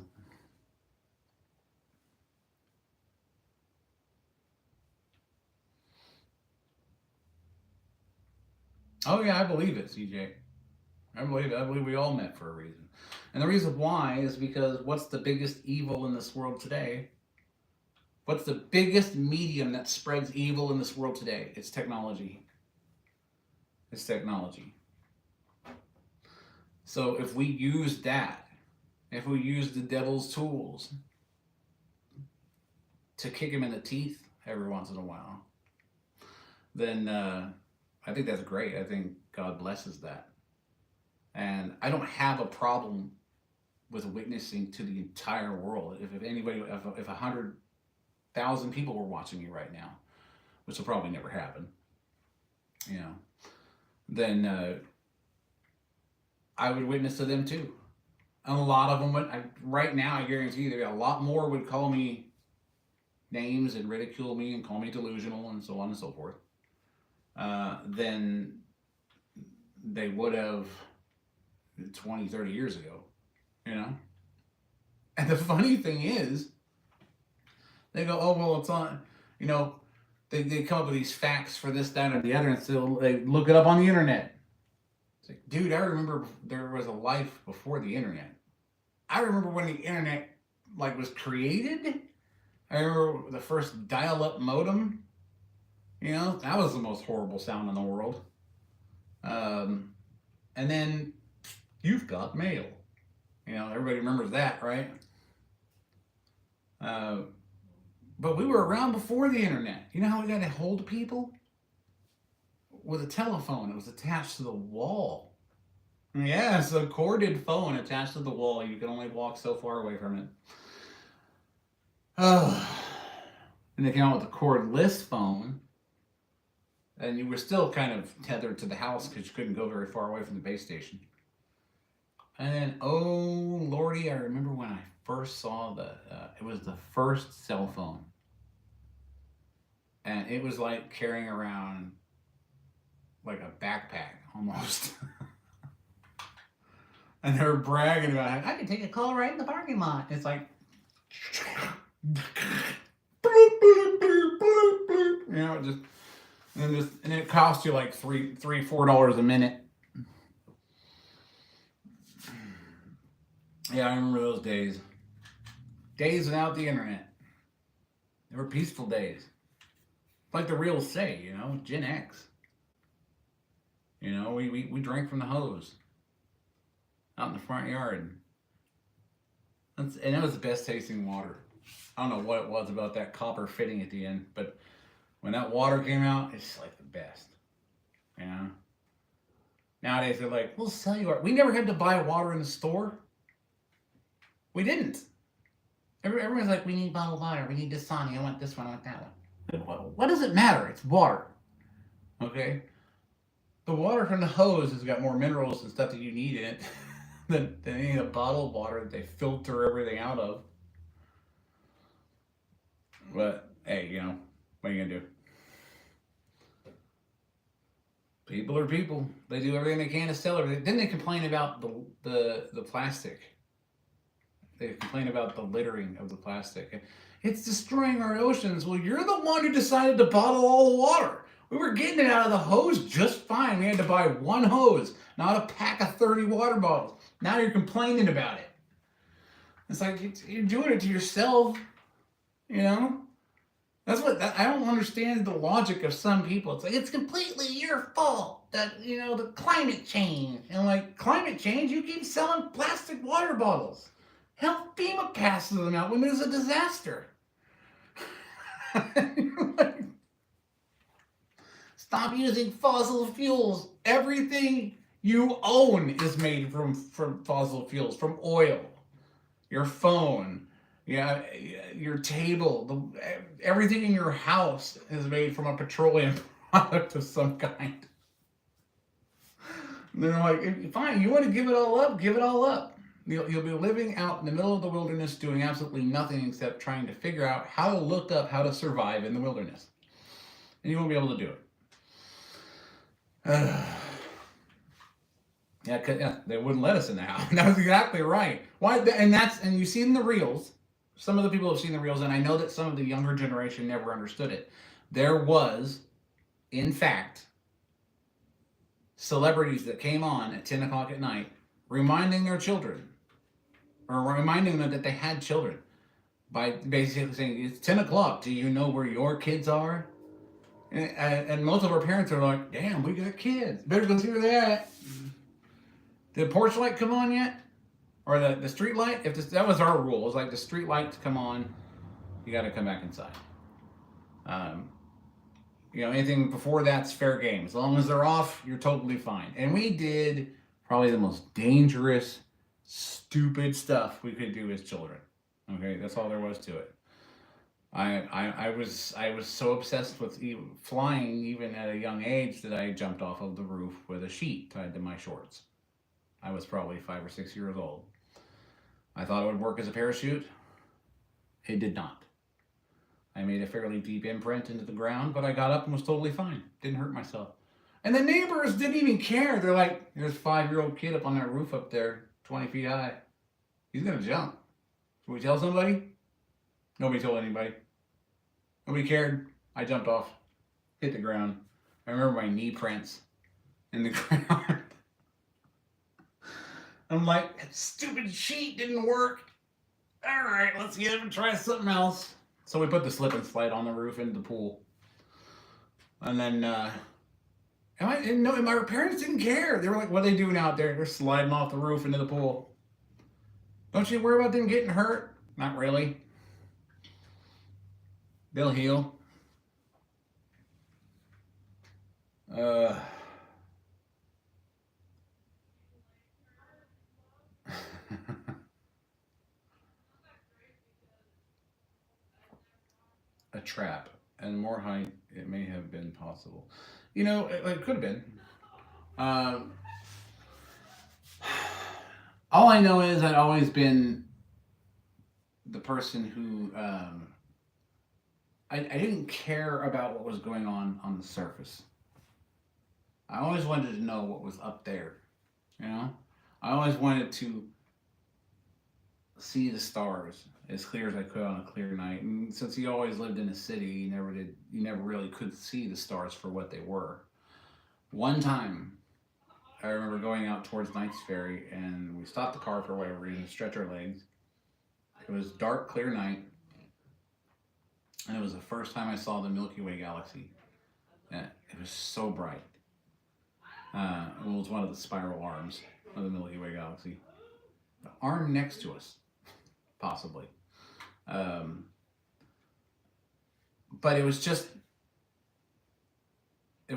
Oh yeah, I believe it, CJ. I believe it. I believe we all met for a reason. And the reason why is because what's the biggest evil in this world today? What's the biggest medium that spreads evil in this world today? It's technology. It's technology. So if we use that, if we use the devil's tools to kick him in the teeth every once in a while, then I think that's great. I think God blesses that. And I don't have a problem with witnessing to the entire world. If anybody, if 100,000 people were watching me right now, which will probably never happen, you know, then I would witness to them too. And a lot of them would. Right now, I guarantee you, a lot more would call me names and ridicule me and call me delusional and so on and so forth, than they would have 20, 30 years ago, you know? And the funny thing is, they go, oh, well, it's on, you know, they come up with these facts for this, that, or the other, and so they look it up on the internet. It's like, dude, I remember there was a life before the internet. I remember when the internet, like, was created. I remember the first dial-up modem. You know, that was the most horrible sound in the world. And then you've got mail. You know, everybody remembers that, right? But we were around before the internet. You know how we got to hold people? With a telephone. It was attached to the wall. Yeah, it's a corded phone attached to the wall. You can only walk so far away from it. Oh. And they came out with the cordless phone. And you were still kind of tethered to the house because you couldn't go very far away from the base station. And then, oh lordy, I remember when I first saw it was the first cell phone. And it was like carrying around like a backpack almost. And they were bragging about how I can take a call right in the parking lot. It's like, you know, and it cost you like $4 a minute. Yeah, I remember those days. Days without the internet. They were peaceful days. Like the reals say, you know, Gen X. You know, we drank from the hose out in the front yard. And it was the best tasting water. I don't know what it was about that copper fitting at the end, but when that water came out, it's like the best. You know? Nowadays they're like, we'll sell you our... We never had to buy water in the store. We didn't. Everyone's like, we need bottled water, we need Dasani, I want this one, I want that one. What does it matter? It's water. Okay? The water from the hose has got more minerals and stuff that you need in it than any of the bottled water that they filter everything out of. But, hey, you know, what are you going to do? People are people. They do everything they can to sell everything. Then they complain about the plastic. They complain about the littering of the plastic. It's destroying our oceans. Well, you're the one who decided to bottle all the water. We were getting it out of the hose just fine. We had to buy one hose, not a pack of 30 water bottles. Now you're complaining about it. It's like, you're doing it to yourself, you know? That's what, I don't understand the logic of some people. It's like, it's completely your fault that, you know, the climate change. And like, climate change, you keep selling plastic water bottles. Hell, FEMA passes them out when there's a disaster. Stop using fossil fuels. Everything you own is made from fossil fuels, from oil. Your phone, yeah, your table, everything in your house is made from a petroleum product of some kind. And they're like, fine, you want to give it all up? Give it all up. You'll be living out in the middle of the wilderness doing absolutely nothing except trying to figure out how to look up how to survive in the wilderness. And you won't be able to do it. Yeah, they wouldn't let us in the house. That was exactly right. Why? And you've seen the reels. Some of the people have seen the reels, and I know that some of the younger generation never understood it. There was, in fact, celebrities that came on at 10 o'clock at night reminding their children, or reminding them that they had children, by basically saying, it's 10 o'clock, do you know where your kids are? And most of our parents are like, damn, we got kids. Better go see where they're at. Did the porch light come on yet? Or the street light? That was our rule. It was like the street lights come on, you got to come back inside. You know, anything before that's fair game. As long as they're off, you're totally fine. And we did Probably the most dangerous, stupid stuff we could do as children. Okay, that's all there was to it. I was so obsessed with flying even at a young age that I jumped off of the roof with a sheet tied to my shorts. I was probably 5 or 6 years old. I thought it would work as a parachute. It did not. I made a fairly deep imprint into the ground, but I got up and was totally fine. Didn't hurt myself. And the neighbors didn't even care. They're like, there's a 5-year-old kid up on that roof up there, 20 feet high. He's going to jump. Should we tell somebody? Nobody told anybody. Nobody cared. I jumped off, hit the ground. I remember my knee prints in the ground. I'm like, that stupid sheet didn't work. All right, let's get up and try something else. So we put the slip and slide on the roof into the pool. And then, my parents didn't care. They were like, what are they doing out there? They're sliding off the roof into the pool. Don't you worry about them getting hurt? Not really. They'll heal. A trap, and more height, it may have been possible. It could have been. Um, all I know is I'd always been the person who I didn't care about what was going on the surface. I always wanted to know what was up there. I always wanted to see the stars as clear as I could on a clear night. And since he always lived in a city, you never really could see the stars for what they were. One time, I remember going out towards Knights Ferry, and we stopped the car for whatever reason to stretch our legs. It was dark, clear night, and it was the first time I saw the Milky Way galaxy. And it was so bright. It was one of the spiral arms of the Milky Way galaxy. The arm next to us, possibly. But it was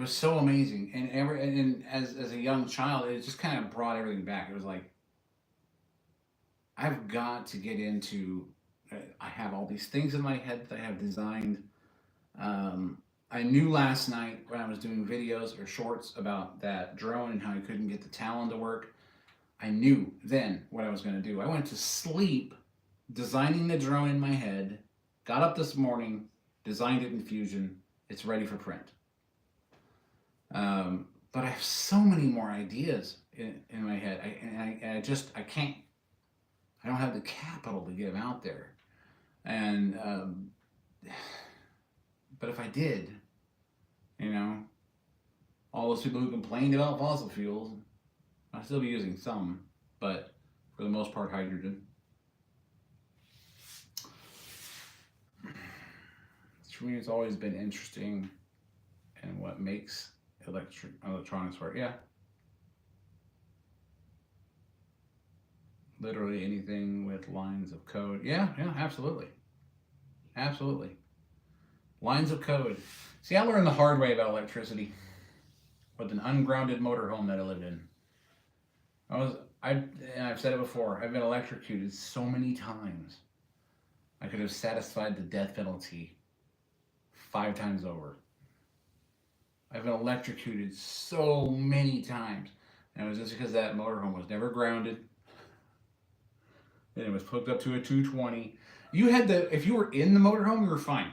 so amazing, and as a young child, it just kind of brought everything back. It was like, I've got to get into. I have all these things in my head that I have designed. I knew last night when I was doing videos or shorts about that drone and how I couldn't get the Talon to work. I knew then what I was going to do. I went to sleep designing the drone in my head, got up this morning, designed it in Fusion. It's ready for print. But I have so many more ideas in my head. I can't, I don't have the capital to get them out there. And, but if I did, all those people who complained about fossil fuels, I'd still be using some, but for the most part, hydrogen. To me, it's always been interesting and what makes electronics work. Yeah. Literally anything with lines of code. Yeah, absolutely. Absolutely. Lines of code. See, I learned the hard way about electricity with an ungrounded motorhome that I lived in. I've said it before, I've been electrocuted so many times. I could have satisfied the death penalty 5 times over. I've been electrocuted so many times. And it was just because that motorhome was never grounded. And it was hooked up to a 220. If you were in the motorhome, you were fine.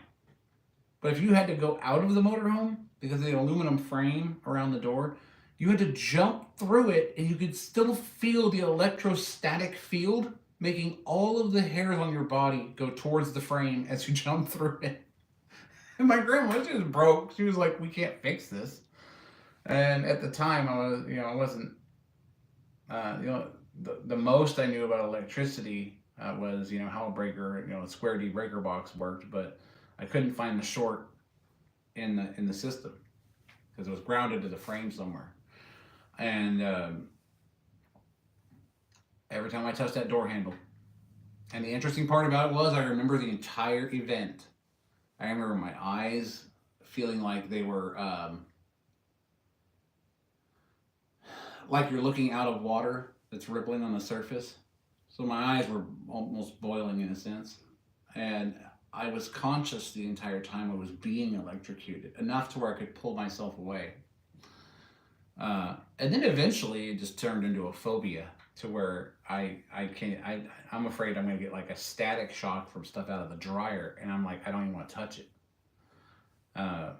But if you had to go out of the motorhome, because of the aluminum frame around the door, you had to jump through it, and you could still feel the electrostatic field making all of the hairs on your body go towards the frame as you jump through it. And my grandma just broke. She was like, "We can't fix this." And at the time, I wasn't, the most I knew about electricity was, how a breaker, a square D breaker box worked, but I couldn't find the short in the system because it was grounded to the frame somewhere. And every time I touched that door handle, and the interesting part about it was I remember the entire event. I remember my eyes feeling like they were like you're looking out of water that's rippling on the surface. So my eyes were almost boiling in a sense, and I was conscious the entire time I was being electrocuted, enough to where I could pull myself away. And then eventually it just turned into a phobia to where I can't I'm afraid I'm gonna get like a static shock from stuff out of the dryer, and I'm like I don't even want to touch it. Uh,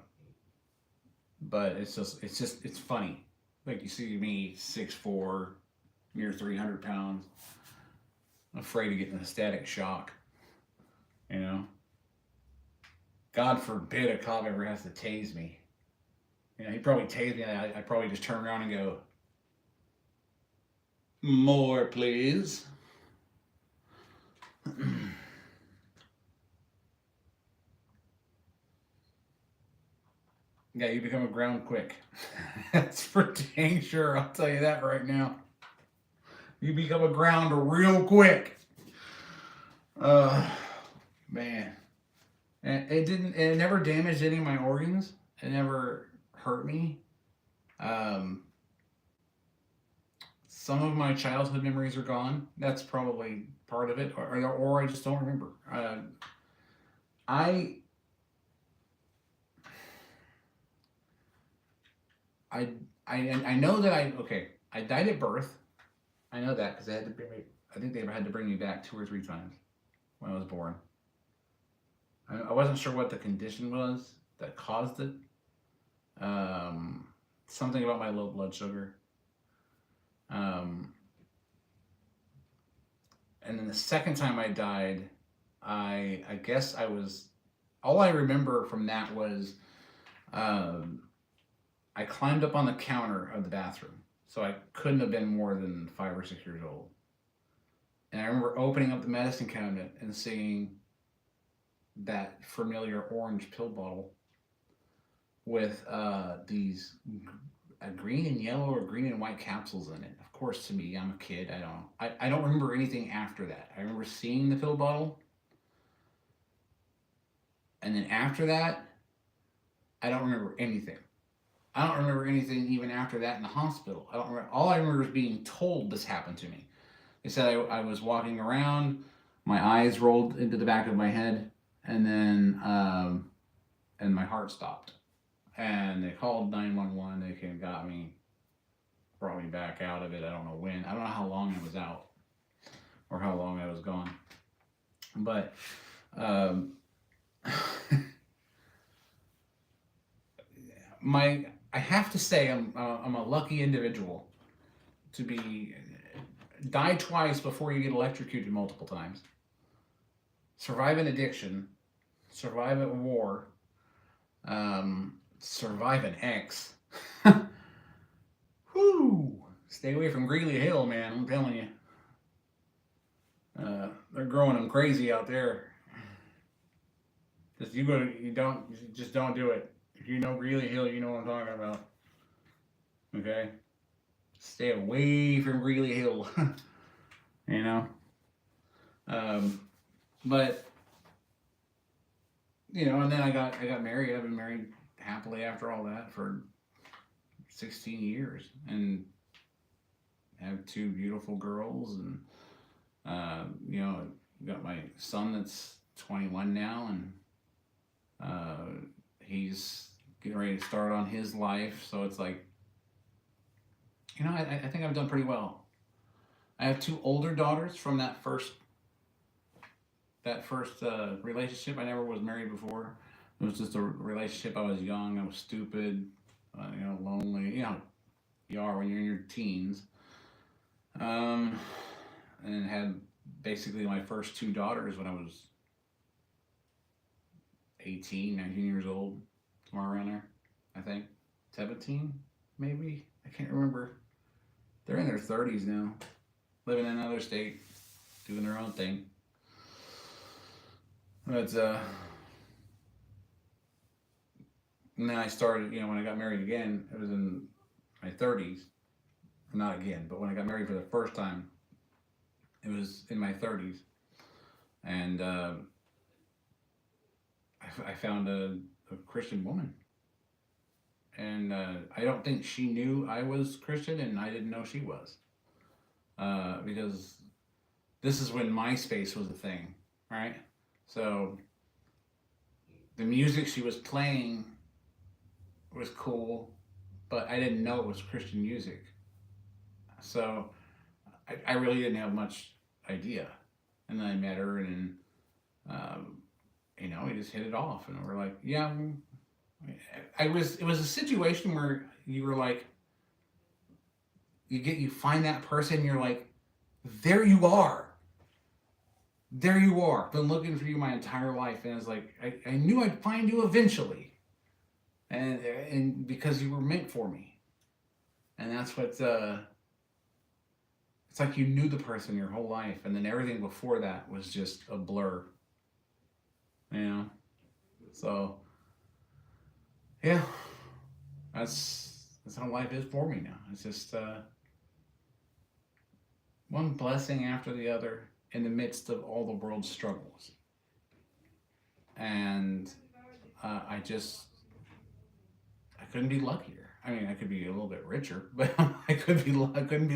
but it's funny. Like you see me 6'4", near 300 pounds, afraid of getting a static shock. You know, God forbid a cop ever has to tase me. You know, he probably tased me. I probably just turn around and go, "More, please." Yeah, you become a ground quick. That's for dang sure. I'll tell you that right now. You become a grounder real quick. Uh, man, and it didn't. It never damaged any of my organs. It never hurt me. Um, some of my childhood memories are gone. That's probably part of it, or I just don't remember. I I I know that I died at birth. I know that because they had to bring me. I think they had to bring me back 2 or 3 times when I was born. I wasn't sure what the condition was that caused it. Um, Something about my low blood sugar. Um, and then the second time I died, I guess I was. All I remember from that was um, I climbed up on the counter of the bathroom, so I couldn't have been more than 5 or 6 years old. And I remember opening up the medicine cabinet and seeing that familiar orange pill bottle with these green and yellow or green and white capsules in it. Of course, to me, I'm a kid. I don't remember anything after that. I remember seeing the pill bottle, and then after that, I don't remember anything. I don't remember anything even after that in the hospital. I don't remember. All I remember is being told this happened to me. They said I was walking around, my eyes rolled into the back of my head, and then and my heart stopped. And they called 911. They came and got me, brought me back out of it. I don't know when. I don't know how long I was out or how long I was gone. But um, I have to say I'm a lucky individual to be die twice before you get electrocuted multiple times, survive an addiction, survive a war, survive an ex. Whoo! Stay away from Greeley Hill, man. I'm telling you. They're growing them crazy out there. Just don't do it. If you know Greeley Hill, you know what I'm talking about. Okay? Stay away from Greeley Hill. You know? But and then I got married. I've been married happily after all that for 16 years, and have 2 beautiful girls, and got my son that's 21 now, and he's getting ready to start on his life. So it's like, I think I've done pretty well. I have 2 older daughters from that first relationship. I never was married before. It was just a relationship. I was young. I was stupid. Lonely. You are when you're in your teens. And had basically my first 2 daughters when I was 18, 19 years old, somewhere around there. I think 17, maybe. I can't remember. They're in their 30s now, living in another state, doing their own thing. But and then I started, when I got married again, it was in my 30s. Not again, but when I got married for the first time, it was in my 30s. And I found a Christian woman. and I don't think she knew I was Christian, and I didn't know she was, because this is when MySpace was a thing, right? So the music she was playing was cool, but I didn't know it was Christian music. So I really didn't have much idea. And then I met her, and um, we just hit it off, and we're like, yeah. It was a situation where you were like, you find that person, you're like, there you are. There you are. Been looking for you my entire life, and it's like I knew I'd find you eventually, and because you were meant for me, and that's what it's like you knew the person your whole life, and then everything before that was just a blur, you know. So yeah, that's how life is for me now. It's just one blessing after the other in the midst of all the world's struggles, and I just I couldn't be luckier. I mean, I could be a little bit richer, but I couldn't be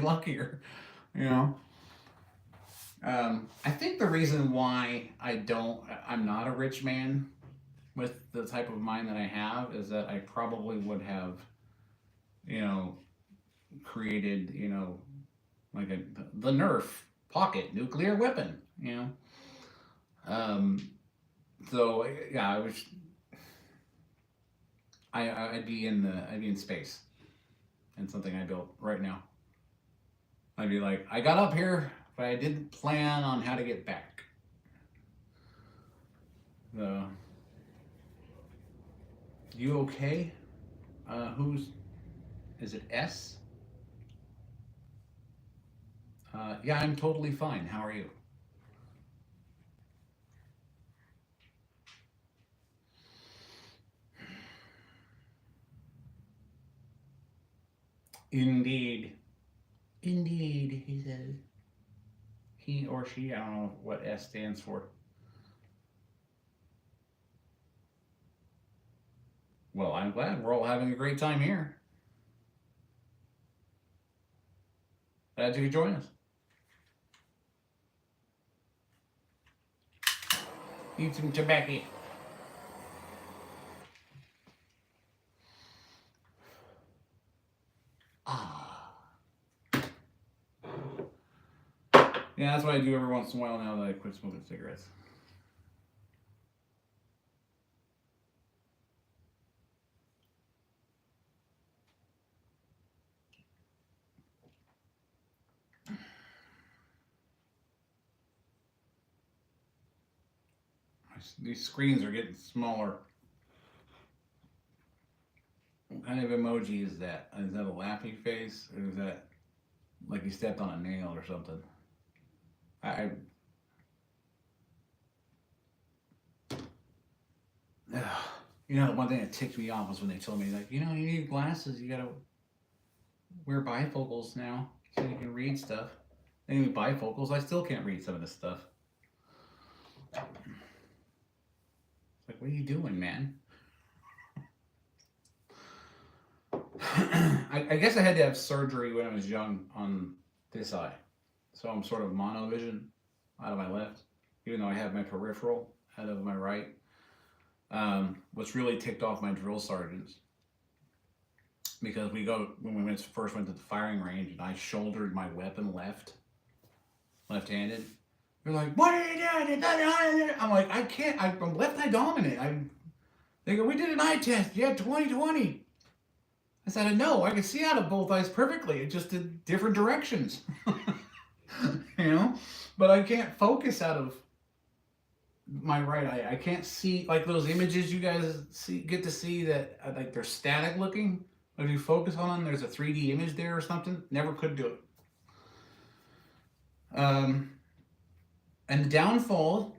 luckier, you know. I think the reason why I'm not a rich man with the type of mind that I have is that I probably would have, you know, created, like the Nerf pocket nuclear weapon, you know. Um, so yeah, I'd be in space, in something I built right now. I'd be like, I got up here, but I didn't plan on how to get back. So, you okay? Is it S? Yeah, I'm totally fine. How are you? Indeed. Indeed, he says. He or she, I don't know what S stands for. Well, I'm glad we're all having a great time here. Glad you could join us. Eat some tobacco. Ah. Yeah, that's what I do every once in a while now that I quit smoking cigarettes. These screens are getting smaller. What kind of emoji is that? Is that a laughy face, or is that like you stepped on a nail or something? I the one thing that ticked me off was when they told me, like, you need glasses. You gotta wear bifocals now so you can read stuff. And even bifocals, I still can't read some of this stuff. It's like, what are you doing, man? I guess I had to have surgery when I was young on this eye. So I'm sort of monovision out of my left, even though I have my peripheral out of my right. What's really ticked off my drill sergeants, because when we first went to the firing range and I shouldered my weapon left-handed. They're like, what are you doing? I'm like, I can't, I'm left eye dominant. They go, we did an eye test. You had 20/20. I said, no, I can see out of both eyes perfectly. It just did different directions. But I can't focus out of my right eye. I can't see, like those images you guys get to see that like they're static looking. If you focus on them, there's a 3D image there or something. Never could do it. And the downfall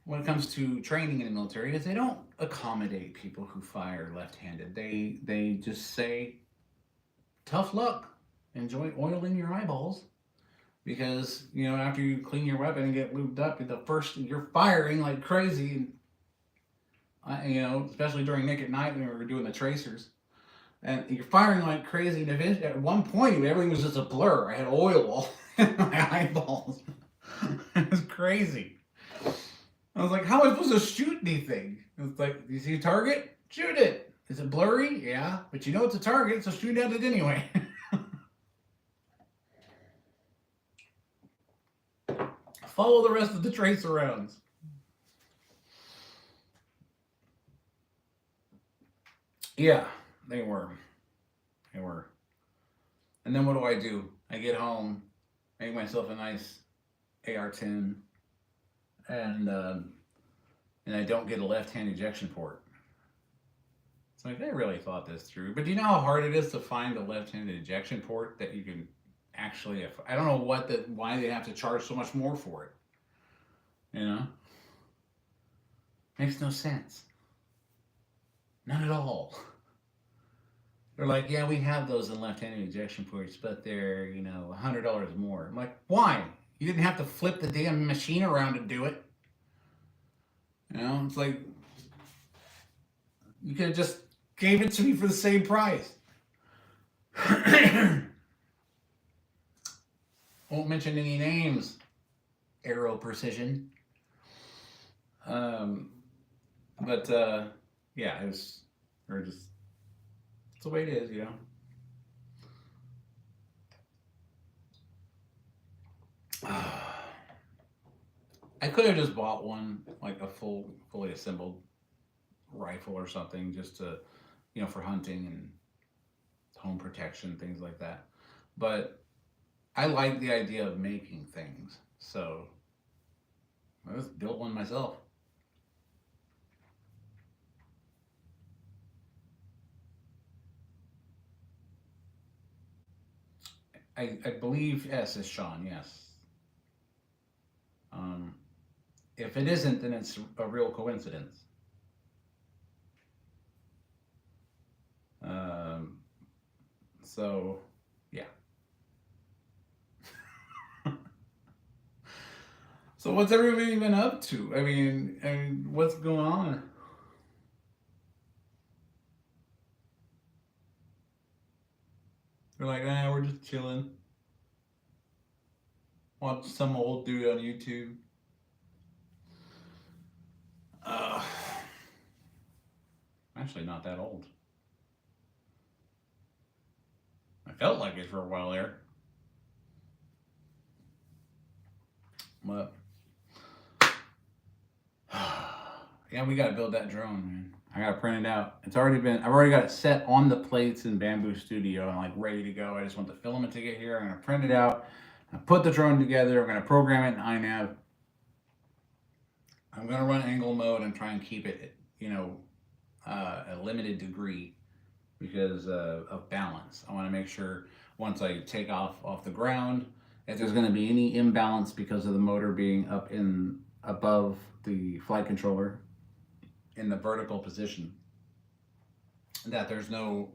when it comes to training in the military is they don't accommodate people who fire left-handed. They just say, tough luck. Enjoy oiling your eyeballs. Because, after you clean your weapon and get lubed up, you're firing like crazy. And, especially during Nick at Night when we were doing the tracers. and you're firing like crazy. And at one point, everything was just a blur. I had oil all in my eyeballs. It was crazy. I was like, how am I supposed to shoot anything? It's like, you see a target? Shoot it. Is it blurry? Yeah. But you know it's a target, so shoot at it anyway. Follow the rest of the tracer rounds. Yeah, they were. They were. And then what do? I get home, make myself a nice AR-10, and I don't get a left-hand ejection port. It's like, they really thought this through. But do you know how hard it is to find a left-handed ejection port that you can actually... I don't know why they have to charge so much more for it. You know? Makes no sense. None at all. They're like, yeah, we have those in left-handed ejection ports, but they're, $100 more. I'm like, why? You didn't have to flip the damn machine around to do it. It's like, you could have just gave it to me for the same price. Won't mention any names. Aero Precision. But yeah, it's the way it is, I could have just bought one, like a fully assembled rifle or something, just to, for hunting and home protection, things like that. But I like the idea of making things, so I just built one myself. I believe S is Sean, yes. If it isn't, then it's a real coincidence. So, yeah. So what's everybody been up to? I mean, what's going on? They're like, we're just chilling. Watch some old dude on YouTube. I'm actually not that old. I felt like it for a while there. But yeah, we gotta build that drone, man. I gotta print it out. I've already got it set on the plates in Bamboo Studio and like ready to go. I just want the filament to get here. I'm gonna print it out. I put the drone together. I'm gonna program it in iNav. I'm gonna run angle mode and try and keep it, a limited degree because of balance. I want to make sure once I take off the ground, if there's going to be any imbalance because of the motor being up above the flight controller in the vertical position, that there's no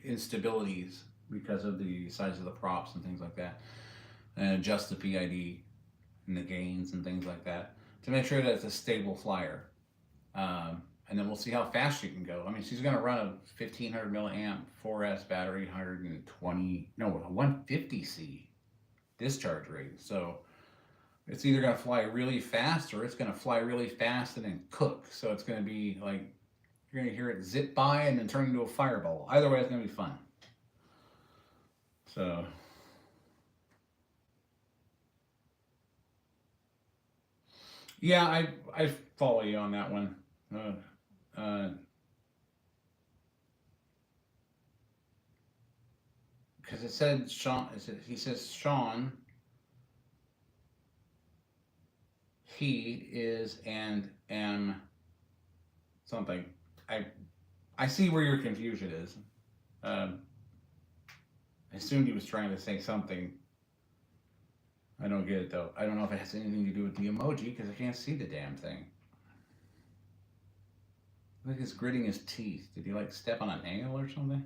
instabilities because of the size of the props and things like that, and adjust the PID and the gains and things like that to make sure that it's a stable flyer. And then we'll see how fast she can go. I mean, she's going to run a 1500 milliamp 4S battery, 150C discharge rate. So it's either going to fly really fast or it's going to fly really fast and then cook. So it's going to be like, you're going to hear it zip by and then turn into a fireball. Either way, it's going to be fun. So yeah, I follow you on that one. Because it said Sean. He says Sean. He is and am something. I see where your confusion is. I assumed he was trying to say something. I don't get it though. I don't know if it has anything to do with the emoji because I can't see the damn thing. Look, he's gritting his teeth. Did he like step on a nail or something?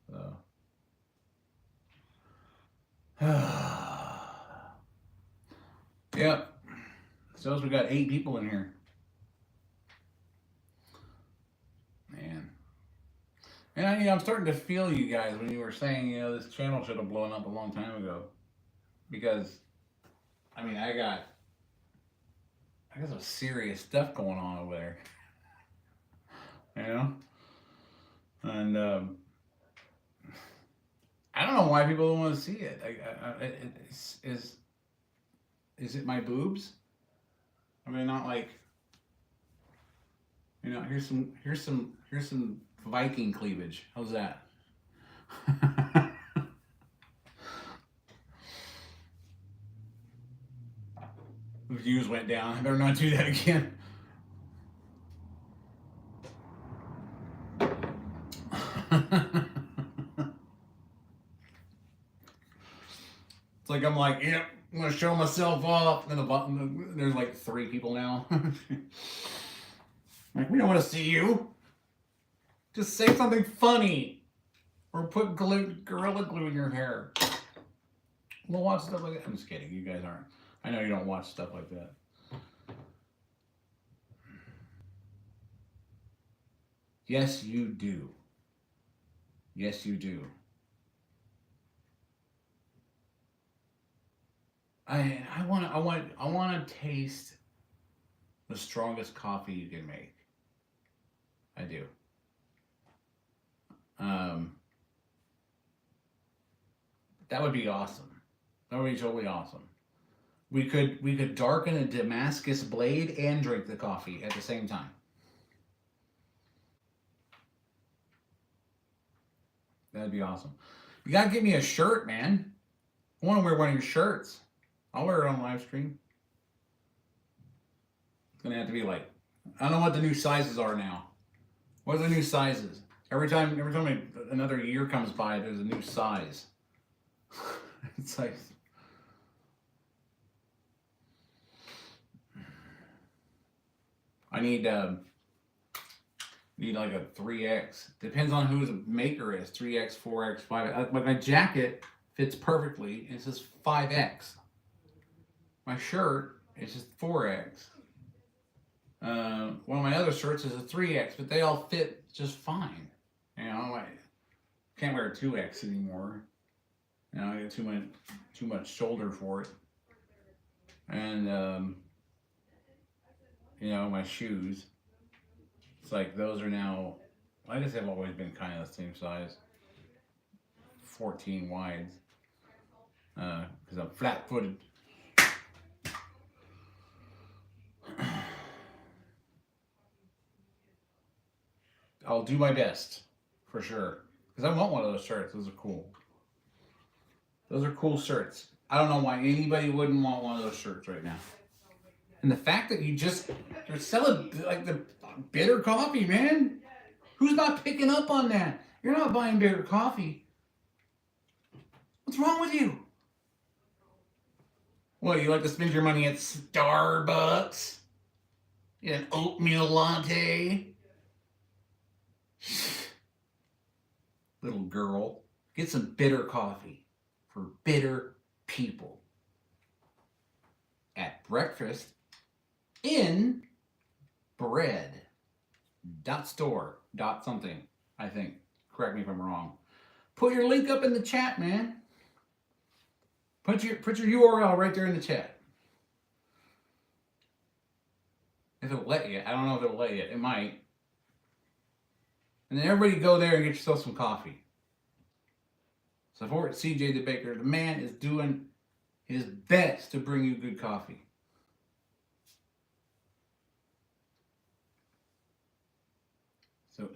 So. Yep. So we got 8 people in here. And I'm starting to feel you guys when you were saying, this channel should have blown up a long time ago. Because, I got some serious stuff going on over there. And I don't know why people don't want to see it. Is it my boobs? Not like, here's some Viking cleavage. How's that? The views went down. I better not do that again. It's like I'm like, yep, I'm gonna show myself off. And there's like 3 people now. Like, we don't want to see you. Just say something funny, or put Gorilla Glue in your hair. We'll watch stuff like that. I'm just kidding. You guys aren't. I know you don't watch stuff like that. Yes, you do. Yes, you do. I want to taste the strongest coffee you can make. I do. That would be awesome. That would be totally awesome. We could darken a Damascus blade and drink the coffee at the same time. That'd be awesome. You gotta get me a shirt, man. I want to wear one of your shirts. I'll wear it on live stream. It's gonna have to be like, I don't know what the new sizes are now. What are the new sizes? Every time another year comes by, there's a new size. It's like, I need like a 3X. Depends on who the maker is. 3X, 4X, 5X. Like my jacket fits perfectly. It says 5X. My shirt is just 4X. One of my other shirts is a 3X, but they all fit just fine. I can't wear a 2X anymore. I got too much shoulder for it. And my shoes. It's like those are now, I guess they've always been kind of the same size. 14 wides. Because I'm flat-footed. I'll do my best, for sure. Because I want one of those shirts. Those are cool. Those are cool shirts. I don't know why anybody wouldn't want one of those shirts right now. And the fact that you're selling like the bitter coffee, man. Who's not picking up on that? You're not buying bitter coffee. What's wrong with you? What, you like to spend your money at Starbucks? Get an oatmeal latte? Little girl, get some bitter coffee for bitter people. At breakfast in bread. .store. .something, I think. Correct me if I'm wrong. Put your link up in the chat, man. Put your URL right there in the chat. If it'll let you. I don't know if it'll let you. It might. And then everybody go there and get yourself some coffee. Support CJ the Baker. The man is doing his best to bring you good coffee.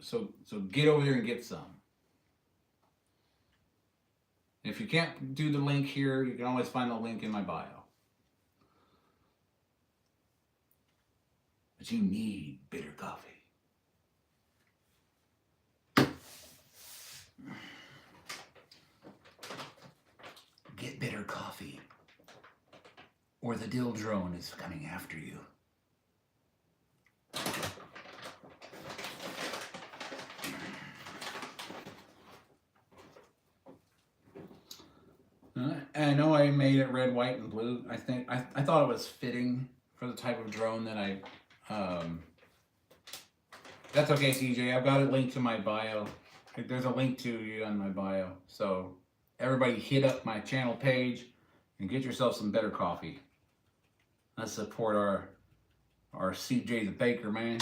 So get over there and get some. If you can't do the link here, you can always find the link in my bio. But you need bitter coffee. Get bitter coffee, or the dill drone is coming after you. I know I made it red, white, and blue. I think I thought it was fitting for the type of drone that I. That's okay, CJ. I've got it linked to my bio. There's a link to you on my bio. So everybody hit up my channel page and get yourself some better coffee. Let's support our CJ the Baker, man.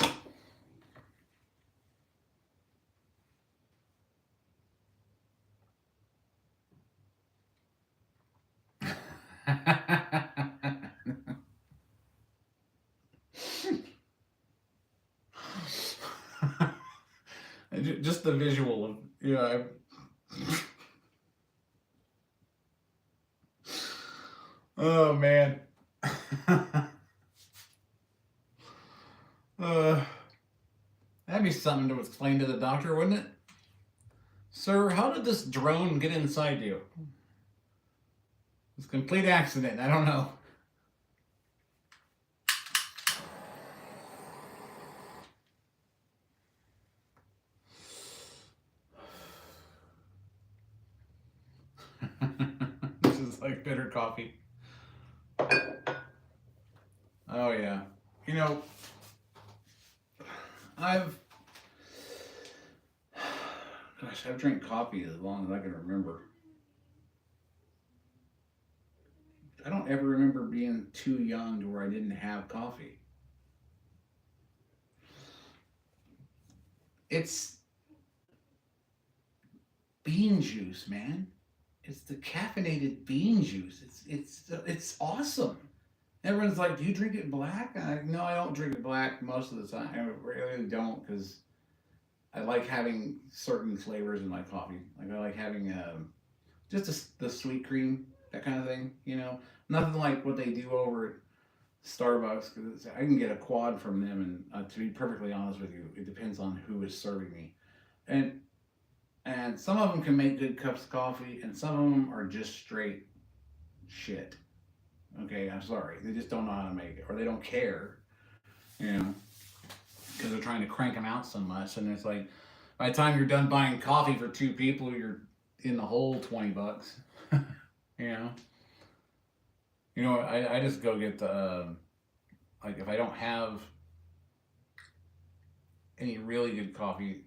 Just the visual of, oh man. That'd be something to explain to the doctor, wouldn't it? Sir, how did this drone get inside you? It's a complete accident. I don't know. This is like bitter coffee. Oh yeah. You know, I've drank coffee as long as I can remember. I don't ever remember being too young to where I didn't have coffee. It's bean juice, man. It's the caffeinated bean juice. It's awesome. Everyone's like, "Do you drink it black?" No, I don't drink it black most of the time. I really don't, because I like having certain flavors in my coffee. Like I like having just the sweet cream, that kind of thing. You know, nothing like what they do over at Starbucks, because I can get a quad from them. And to be perfectly honest with you, it depends on who is serving me, and some of them can make good cups of coffee, and some of them are just straight shit. Okay, I'm sorry, they just don't know how to make it, or they don't care, you know, because they're trying to crank them out so much, and it's like, by the time you're done buying coffee for two people, you're in the whole $20. you know. I just go get the like, if I don't have any really good coffee,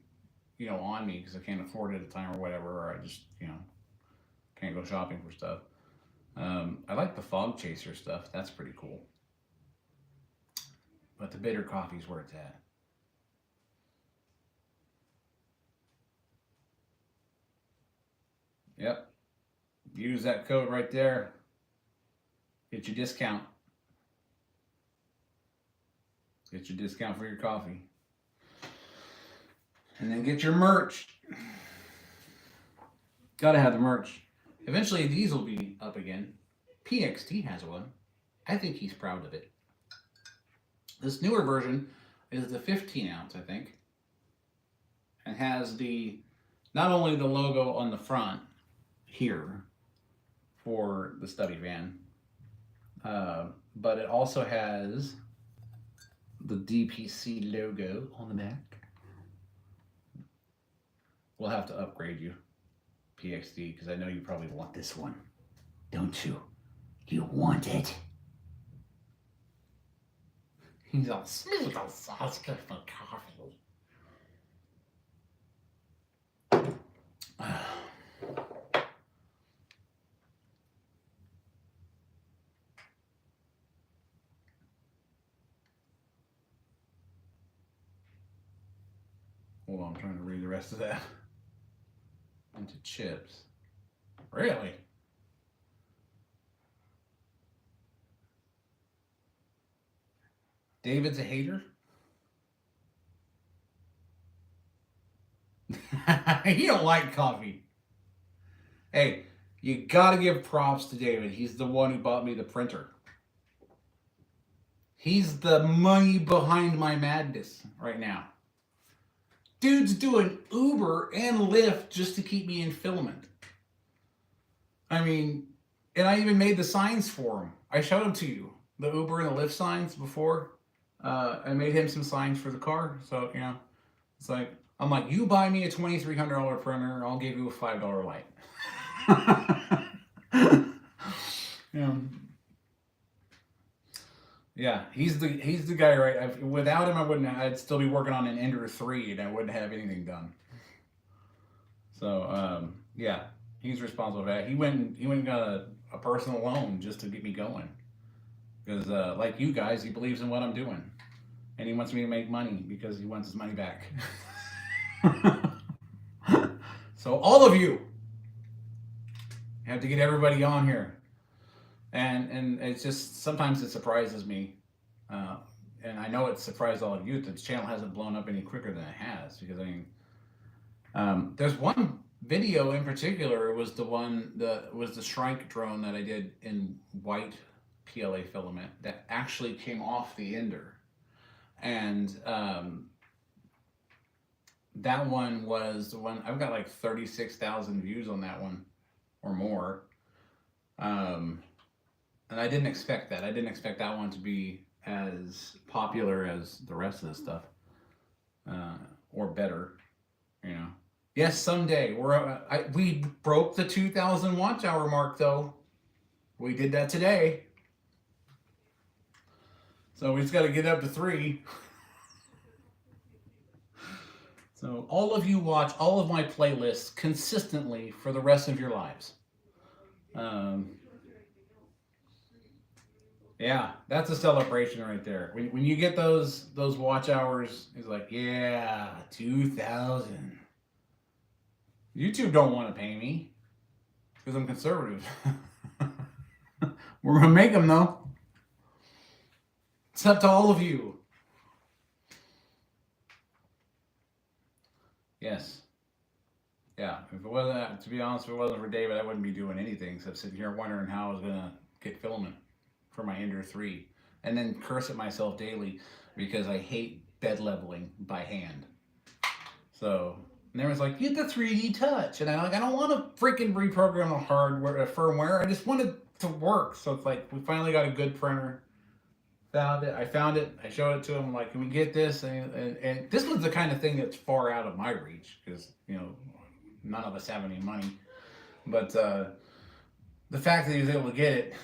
on me because I can't afford it at the time or whatever, or I just, can't go shopping for stuff. I like the Fog Chaser stuff. That's pretty cool. But the bitter coffee is where it's at. Yep. Use that code right there. Get your discount. Get your discount for your coffee. And then get your merch. Gotta have the merch. Eventually these will be up again. PXT has one. I think he's proud of it. This newer version is the 15 ounce, I think. And has not only the logo on the front here for the study van, but it also has the DPC logo on the back. We'll have to upgrade you, PXD, because I know you probably want this one. Don't you? You want it? He's all smooth, all soft, good for coffee. Hold on, I'm trying to read the rest of that. Into chips. Really? David's a hater? He don't like coffee. Hey, you gotta give props to David. He's the one who bought me the printer. He's the money behind my madness right now. Dude's doing Uber and Lyft just to keep me in filament. I mean, and I even made the signs for him. I showed them to you. The Uber and the Lyft signs before. I made him some signs for the car. So, it's like, I'm like, you buy me a $2,300 printer, I'll give you a $5 light. Yeah, he's the guy, right? Without him, I'd still be working on an Ender 3, and I wouldn't have anything done. So yeah, he's responsible for that. He went and got a personal loan just to get me going. Because like you guys, he believes in what I'm doing, and he wants me to make money because he wants his money back. So all of you have to get everybody on here, and it's just sometimes it surprises me, uh, and I know it surprised all of you that the channel hasn't blown up any quicker than it has. Because I mean, there's one video in particular. It was the Shrike drone that I did in white PLA filament that actually came off the Ender, and that one was the one I've got like 36,000 views on that one or more. And I didn't expect that. I didn't expect that one to be as popular as the rest of the stuff, or better, you know. Yes, someday we broke the 2,000 watch hour mark though. We did that today, so we just got to get up to 3. So all of you watch all of my playlists consistently for the rest of your lives. Yeah, that's a celebration right there. When you get those watch hours, it's like, yeah, 2,000. YouTube don't want to pay me because I'm conservative. We're gonna make them though. It's up to all of you. Yes. Yeah. If it wasn't, to be honest, if it wasn't for David, I wouldn't be doing anything except sitting here wondering how I was gonna get filament for my Ender 3, and then curse at myself daily because I hate bed leveling by hand. So, and everyone's like, get the 3D touch, and I'm like, I don't want to freaking reprogram the hardware, firmware. I just want it to work. So it's like we finally got a good printer. Found it. I found it. I showed it to him. I'm like, can we get this? And this was the kind of thing that's far out of my reach because none of us have any money. But the fact that he was able to get it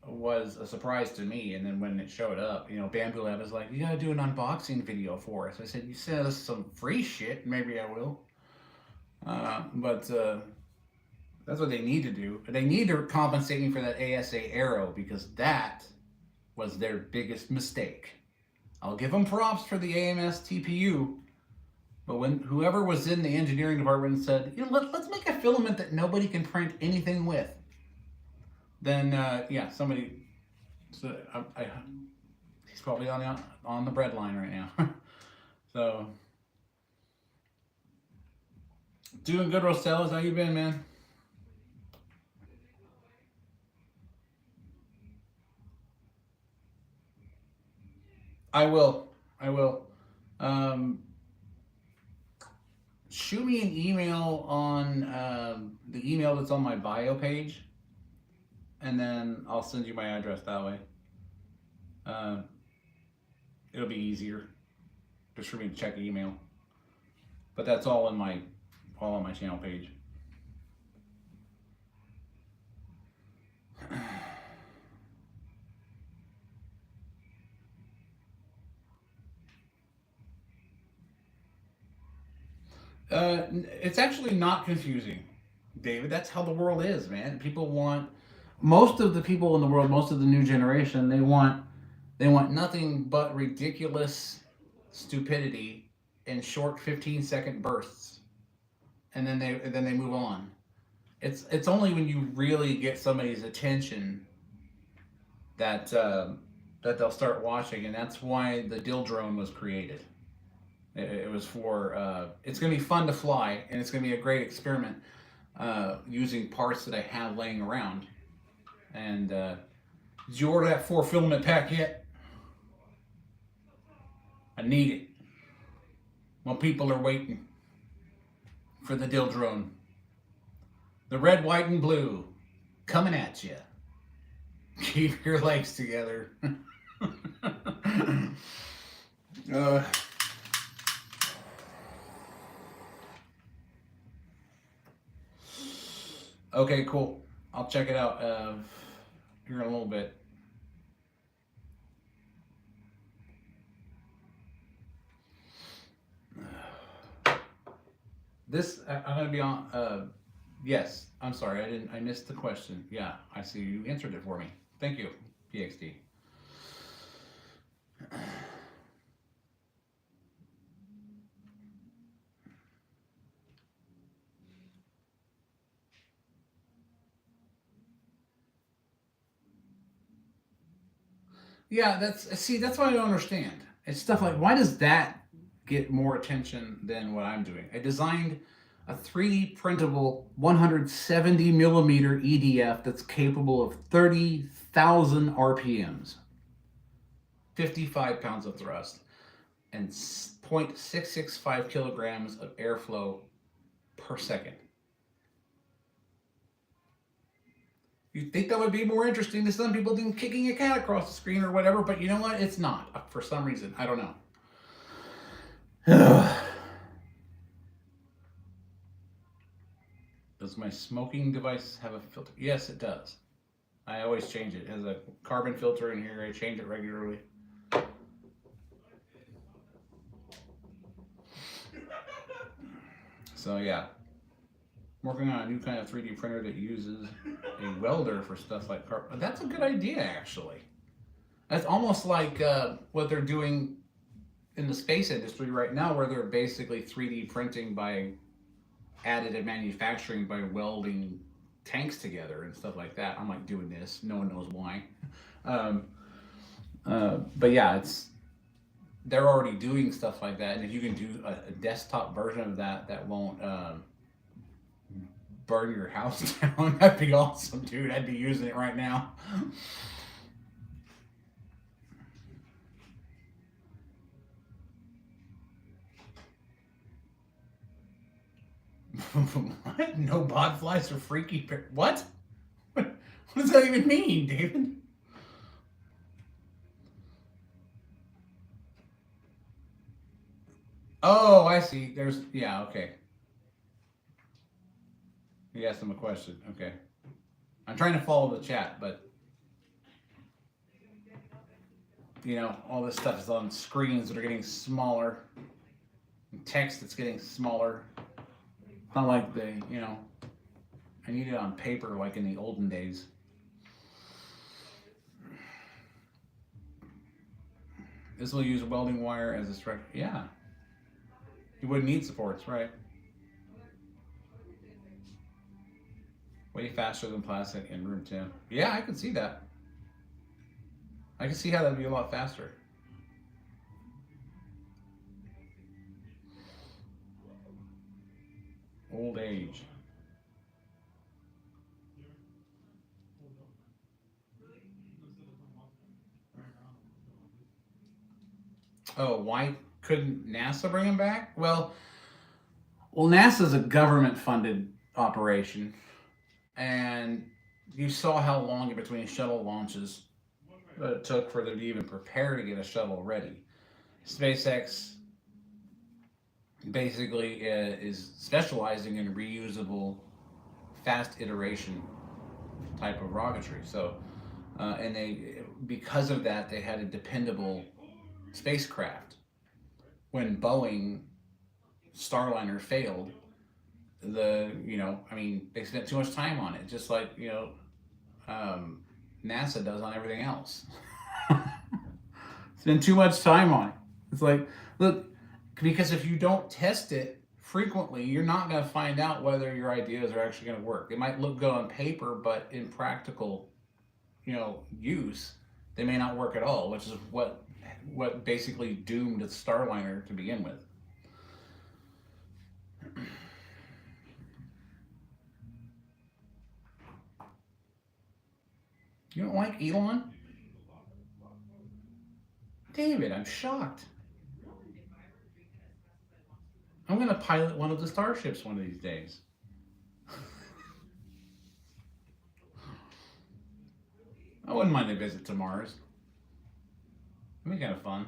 was a surprise to me. And then when it showed up, Bamboo Lab was like, you gotta do an unboxing video for us. I said, you send us some free shit, maybe I will. But that's what they need to do. They need to compensate me for that ASA Aero because that was their biggest mistake. I'll give them props for the AMS TPU, but when whoever was in the engineering department said, let's make a filament that nobody can print anything with, then somebody. So he's probably on the bread line right now. So doing good, Rostellas. How you been, man? I will. Shoot me an email on the email that's on my bio page, and then I'll send you my address that way. It'll be easier just for me to check email. But that's all on my channel page. It's actually not confusing, David. That's how the world is, man. Most of the people in the world, most of the new generation, they want nothing but ridiculous stupidity in short 15-second bursts, and then they move on. It's only when you really get somebody's attention that that they'll start watching, and that's why the Dill drone was created. It was for it's going to be fun to fly, and it's going to be a great experiment using parts that I have laying around. And did you order that 4 filament pack yet? I need it. Well, people are waiting for the Dill drone. The red, white, and blue coming at you. Keep your legs together. Okay, cool. I'll check it out here in a little bit. This I'm gonna be on. Yes, I'm sorry. I missed the question. Yeah, I see you answered it for me. Thank you, PXD. Yeah, that's what I don't understand. It's stuff like, why does that get more attention than what I'm doing? I designed a 3D printable 170 millimeter EDF that's capable of 30,000 RPMs, 55 pounds of thrust, and 0.665 kilograms of airflow per second. You'd think that would be more interesting to some people than kicking a cat across the screen or whatever, but you know what? It's not. For some reason. I don't know. Does my smoking device have a filter? Yes, it does. I always change it. It has a carbon filter in here. I change it regularly. So yeah, I'm working on a new kind of 3D printer that uses a welder for stuff like carbon. That's a good idea, actually. That's almost like what they're doing in the space industry right now, where they're basically 3D printing by additive manufacturing by welding tanks together and stuff like that. I'm like doing this. No one knows why. But yeah, they're already doing stuff like that, and if you can do a desktop version of that that won't burn your house down, that'd be awesome, dude. I'd be using it right now. What? No bod flies or freaky? What? What does that even mean, David? Oh, I see. Yeah, okay. You asked him a question. Okay. I'm trying to follow the chat, but all this stuff is on screens that are getting smaller, and text that's getting smaller. It's not like I need it on paper like in the olden days. This will use welding wire as a stretch. Yeah. You wouldn't need supports, right? Way faster than plastic in room temp. Yeah, I can see that. I can see how that'd be a lot faster. Old age. Oh, why couldn't NASA bring him back? Well, NASA's a government-funded operation, and you saw how long in between shuttle launches it took for them to even prepare to get a shuttle ready. SpaceX basically is specializing in reusable, fast iteration type of rocketry. So, and because of that, they had a dependable spacecraft. When Boeing Starliner failed, they spent too much time on it, just like NASA does on everything else. Spend too much time on it. It's like, look, because if you don't test it frequently, you're not going to find out whether your ideas are actually going to work. It might look good on paper, but in practical, use, they may not work at all, which is what basically doomed Starliner to begin with. You don't like Elon? David, I'm shocked. I'm going to pilot one of the starships one of these days. I wouldn't mind a visit to Mars. It'd be kind of fun.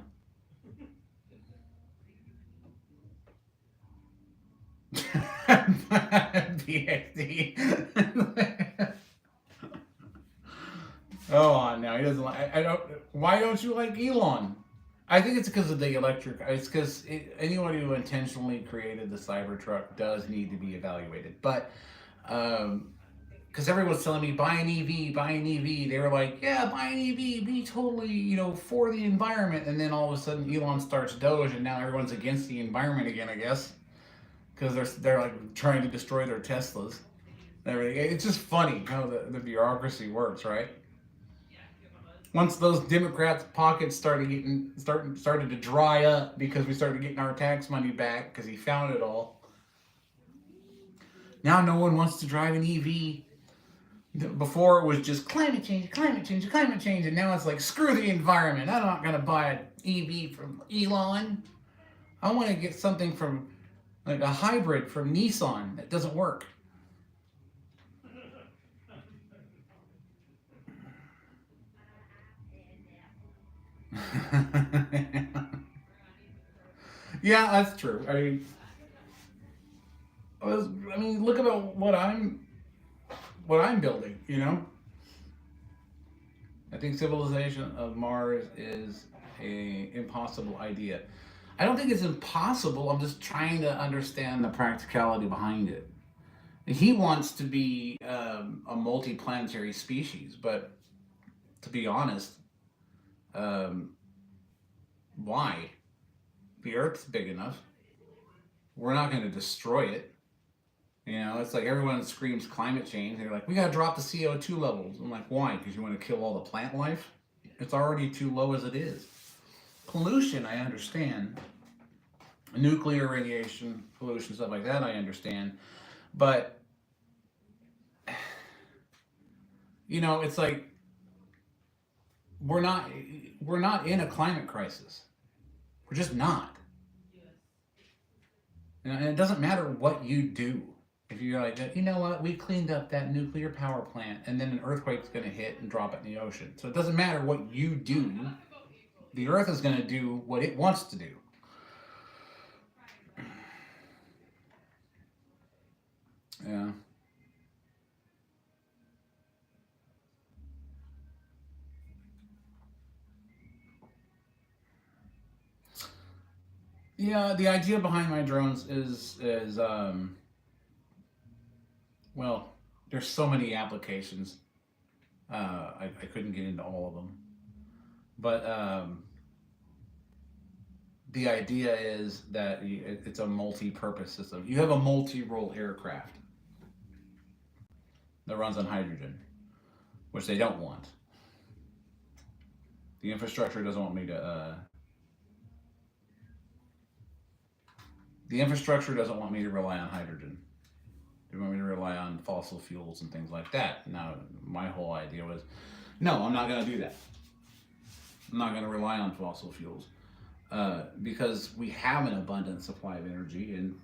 PXD. Oh, now he doesn't like. I don't. Why don't you like Elon? I think it's because of the electric. It's because anyone who intentionally created the Cybertruck does need to be evaluated. But because everyone's telling me buy an EV, buy an EV, they were like, yeah, buy an EV, be totally for the environment. And then all of a sudden Elon starts Doge, and now everyone's against the environment again. I guess because they're like trying to destroy their Teslas. And everything. It's just funny how the bureaucracy works, right? Once those Democrats' pockets started to dry up because we started getting our tax money back because he found it all. Now no one wants to drive an EV. Before it was just climate change, climate change, climate change, and now it's like screw the environment. I'm not gonna buy an EV from Elon. I want to get something from like a hybrid from Nissan that doesn't work. Yeah, that's true. I mean, look at what I'm building. I think civilization of Mars is a impossible idea. I don't think it's impossible. I'm just trying to understand the practicality behind it. He wants to be a multi-planetary species, but to be honest, um, why? The Earth's big enough. We're not going to destroy it. It's like everyone screams climate change. They're like, we got to drop the CO2 levels. I'm like, why? Because you want to kill all the plant life? It's already too low as it is. Pollution, I understand. Nuclear radiation, pollution, stuff like that, I understand. But, it's like we're not we're not in a climate crisis. We're just not. And it doesn't matter what you do. If you're like, you know what, we cleaned up that nuclear power plant, and then an earthquake's going to hit and drop it in the ocean. So it doesn't matter what you do. The Earth is going to do what it wants to do. Yeah. Yeah, the idea behind my drones is well, there's so many applications. I couldn't get into all of them, but the idea is that it's a multi-purpose system. You have a multi-role aircraft that runs on hydrogen, which they don't want. The infrastructure doesn't want me to. The infrastructure doesn't want me to rely on hydrogen. They want me to rely on fossil fuels and things like that. Now, my whole idea was, no, I'm not going to do that. I'm not going to rely on fossil fuels because we have an abundant supply of energy, and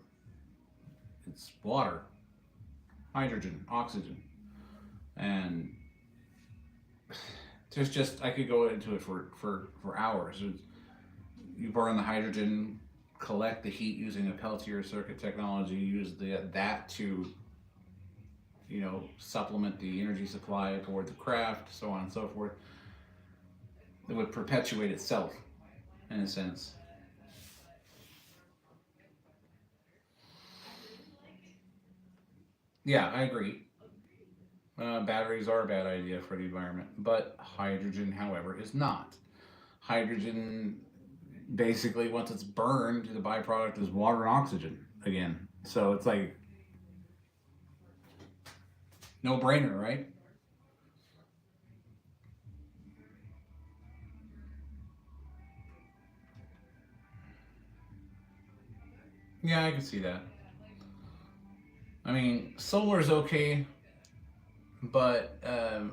it's water, hydrogen, oxygen, and there's just I could go into it for hours. You burn the hydrogen, collect the heat using a Peltier circuit technology, use that to supplement the energy supply toward the craft, so on and so forth. It would perpetuate itself in a sense. Yeah, I agree. Batteries are a bad idea for the environment, but hydrogen, however, is not. Hydrogen, basically, once it's burned, the byproduct is water and oxygen again. So it's like no brainer, right? Yeah, I can see that. I mean, solar's okay, but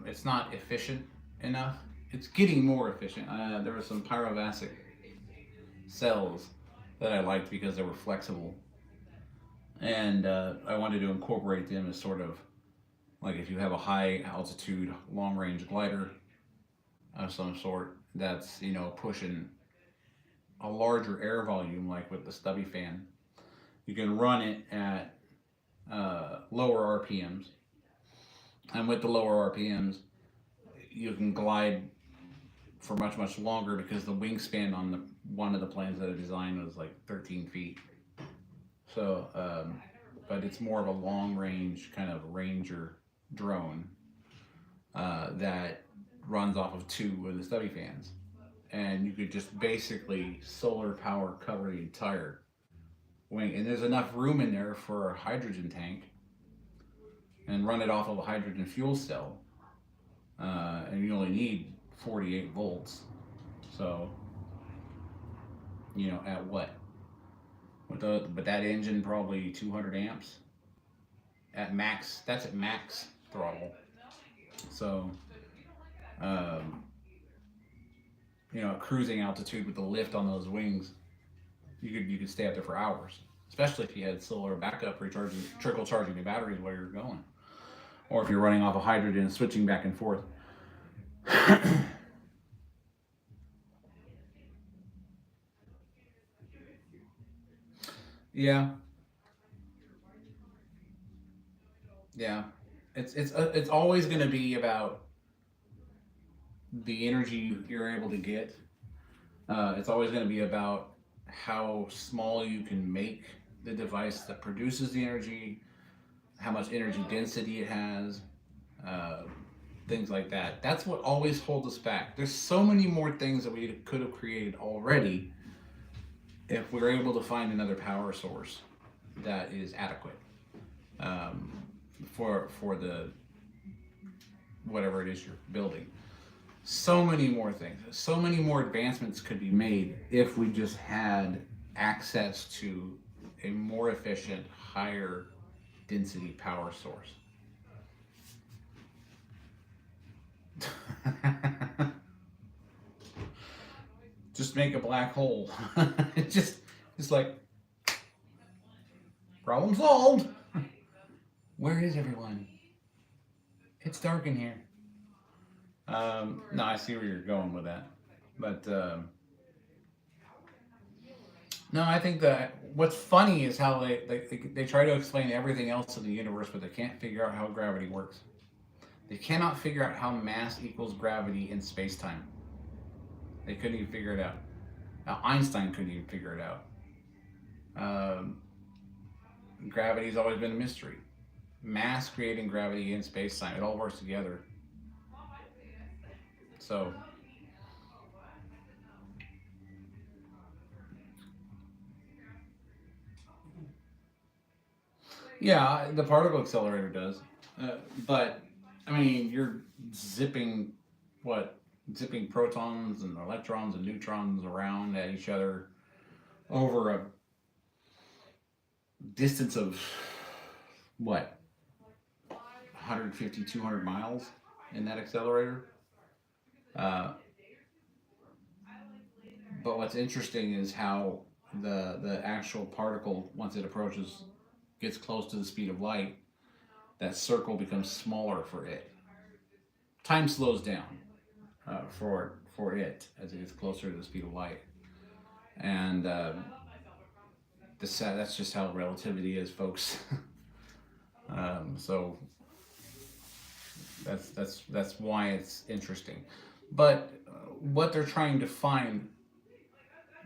it's not efficient enough. It's getting more efficient. There were some pyrovasic cells that I liked because they were flexible, and I wanted to incorporate them as sort of like if you have a high altitude, long range glider of some sort that's pushing a larger air volume, like with the stubby fan, you can run it at lower RPMs, and with the lower RPMs, you can glide for much longer because the wingspan on the one of the planes that I designed was like 13 feet. So, but it's more of a long range kind of Ranger drone that runs off of two of the stubby fans, and you could just basically solar power cover the entire wing, and there's enough room in there for a hydrogen tank, and run it off of a hydrogen fuel cell, and you only need 48 volts. So, at what? But that engine probably 200 amps at max. That's at max throttle. So, um, at cruising altitude with the lift on those wings, you could stay up there for hours, especially if you had solar backup recharging, trickle charging the batteries while you're going, or if you're running off of hydrogen and switching back and forth. Yeah, yeah. It's always going to be about the energy you're able to get. It's always going to be about how small you can make the device that produces the energy, how much energy density it has, uh, things like that. That's what always holds us back. There's so many more things that we could have created already if we were able to find another power source that is adequate, um, for the whatever it is you're building. So many more things, so many more advancements could be made if we just had access to a more efficient, higher density power source. Just make a black hole. just like problem solved. Where is everyone? It's dark in here. No, I see where you're going with that, but no, I think that what's funny is how they try to explain everything else in the universe, but they can't figure out how gravity works. They cannot figure out how mass equals gravity in space time. They couldn't even figure it out. Now, Einstein couldn't even figure it out. Um, Gravity's always been a mystery. Mass creating gravity in space time, it all works together. So, yeah, the particle accelerator does. But, I mean, you're zipping, what? Zipping protons and electrons and neutrons around at each other over a distance of, what? 150, 200 miles in that accelerator. Uh, but what's interesting is how the actual particle, once it approaches, gets close to the speed of light, that circle becomes smaller for it. Time slows down for it as it gets closer to the speed of light, and that's just how relativity is, folks. So that's why it's interesting. But what they're trying to find,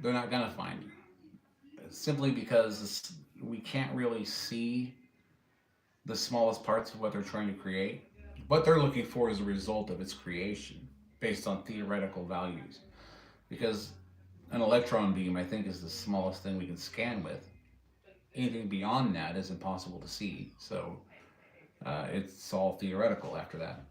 they're not gonna find, simply because we can't really see the smallest parts of what they're trying to create. What they're looking for is a result of its creation based on theoretical values. Because an electron beam, I think, is the smallest thing we can scan with. Anything beyond that is impossible to see. So it's all theoretical after that.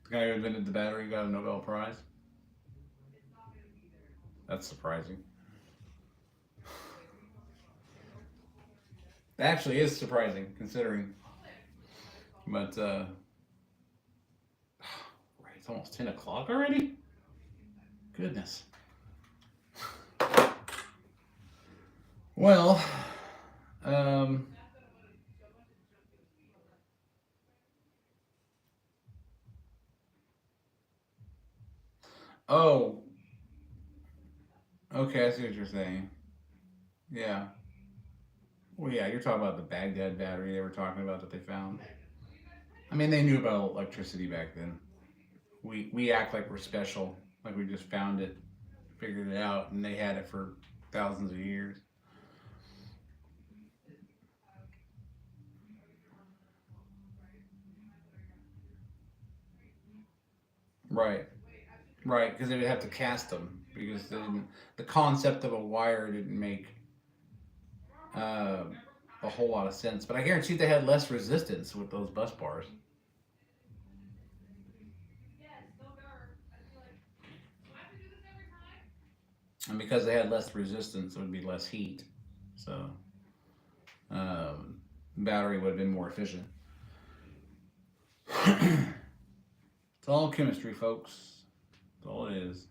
The guy who invented the battery got a Nobel Prize. That's surprising. It actually is surprising, considering. But, right, it's almost 10 o'clock already? Goodness. Well, um, oh, okay, I see what you're saying. Yeah. Well, yeah, you're talking about the Baghdad battery they were talking about that they found. I mean, they knew about electricity back then. We act like we're special, like we just found it, figured it out, and they had it for thousands of years. Right. Right, because they would have to cast them because they didn't, the concept of a wire didn't make uh, a whole lot of sense. But I guarantee they had less resistance with those bus bars, and because they had less resistance, it would be less heat. So battery would have been more efficient. It's all chemistry, folks. That's all it is.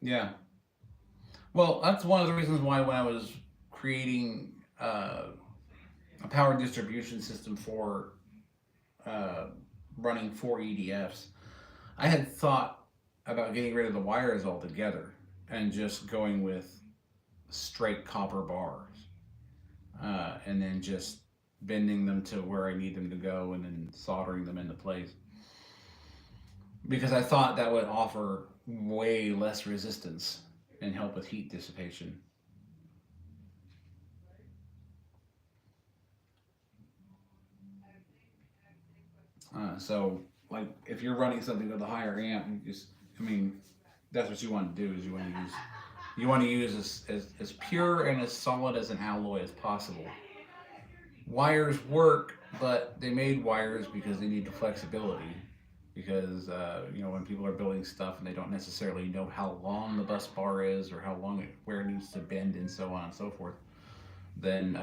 Yeah. Well, that's one of the reasons why when I was creating a power distribution system for uh, running four EDFs, I had thought about getting rid of the wires altogether and just going with straight copper bars, and then just bending them to where I need them to go and then soldering them into place because I thought that would offer way less resistance and help with heat dissipation. So, like, if you're running something with a higher amp, you just, I mean, that's what you want to do is you want to use as pure and as solid as an alloy as possible. Wires work, but they made wires because they need the flexibility. Because when people are building stuff and they don't necessarily know how long the bus bar is or how long where it needs to bend and so on and so forth, then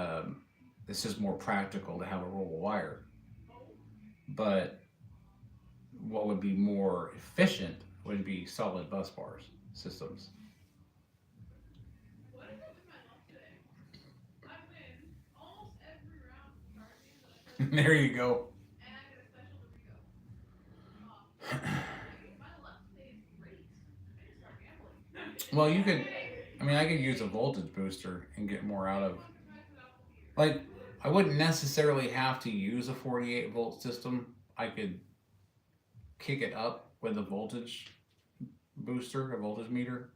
it's just more practical to have a roll of wire. But what would be more efficient would be solid bus bars systems. There you go. Well, you could. I mean, I could use a voltage booster and get more out of. Like, I wouldn't necessarily have to use a 48-volt system. I could kick it up with a voltage booster, a voltage meter,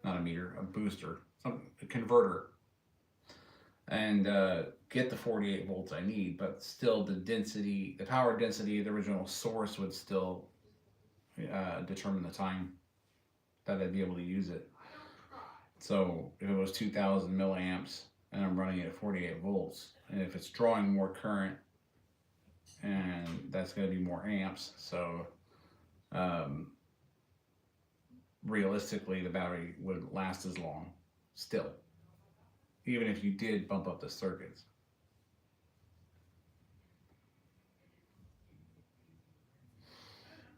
not a meter, a booster, a converter, and get the 48 volts I need. But still, the density, the power density of the original source would still determine the time that I'd be able to use it. So if it was 2,000 milliamps and I'm running it at 48 volts, and if it's drawing more current, and that's going to be more amps, so um, realistically, the battery would last as long still, even if you did bump up the circuits.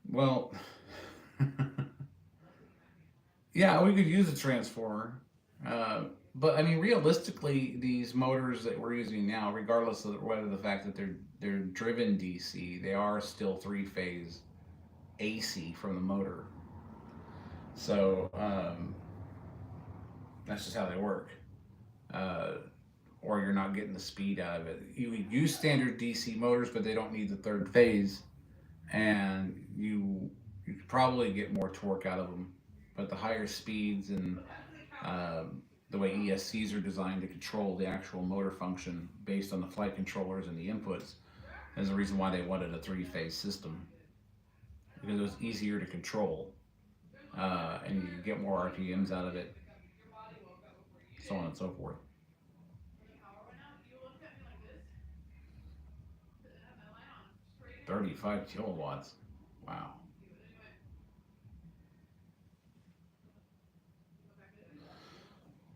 Well, yeah, we could use a transformer. Uh, but I mean, realistically, these motors that we're using now, regardless of whether the fact that they're driven DC, they are still three phase AC from the motor. So that's just how they work. Uh, or you're not getting the speed out of it. You use standard DC motors, but they don't need the third phase, and you could probably get more torque out of them. But the higher speeds and the way ESCs are designed to control the actual motor function based on the flight controllers and the inputs is the reason why they wanted a three-phase system because it was easier to control, and you could get more RPMs out of it, so on and so forth. 35 kilowatts. Wow.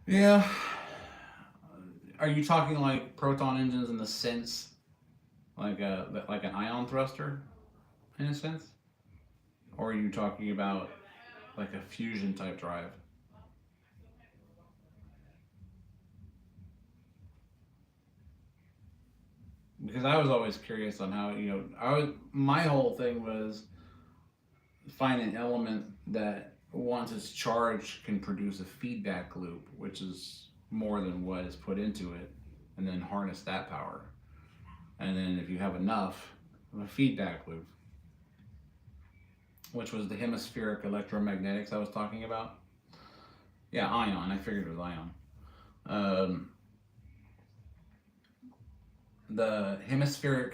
Yeah. Are you talking like proton engines in the sense like an ion thruster in a sense, or are you talking about like a fusion type drive? Because I was always curious on how my whole thing was find an element that once it's charged, can produce a feedback loop, which is more than what is put into it, and then harness that power. And then if you have enough of a feedback loop, which was the hemispheric electromagnetics I was talking about. Yeah, ion. I figured it was ion. Um, the hemispheric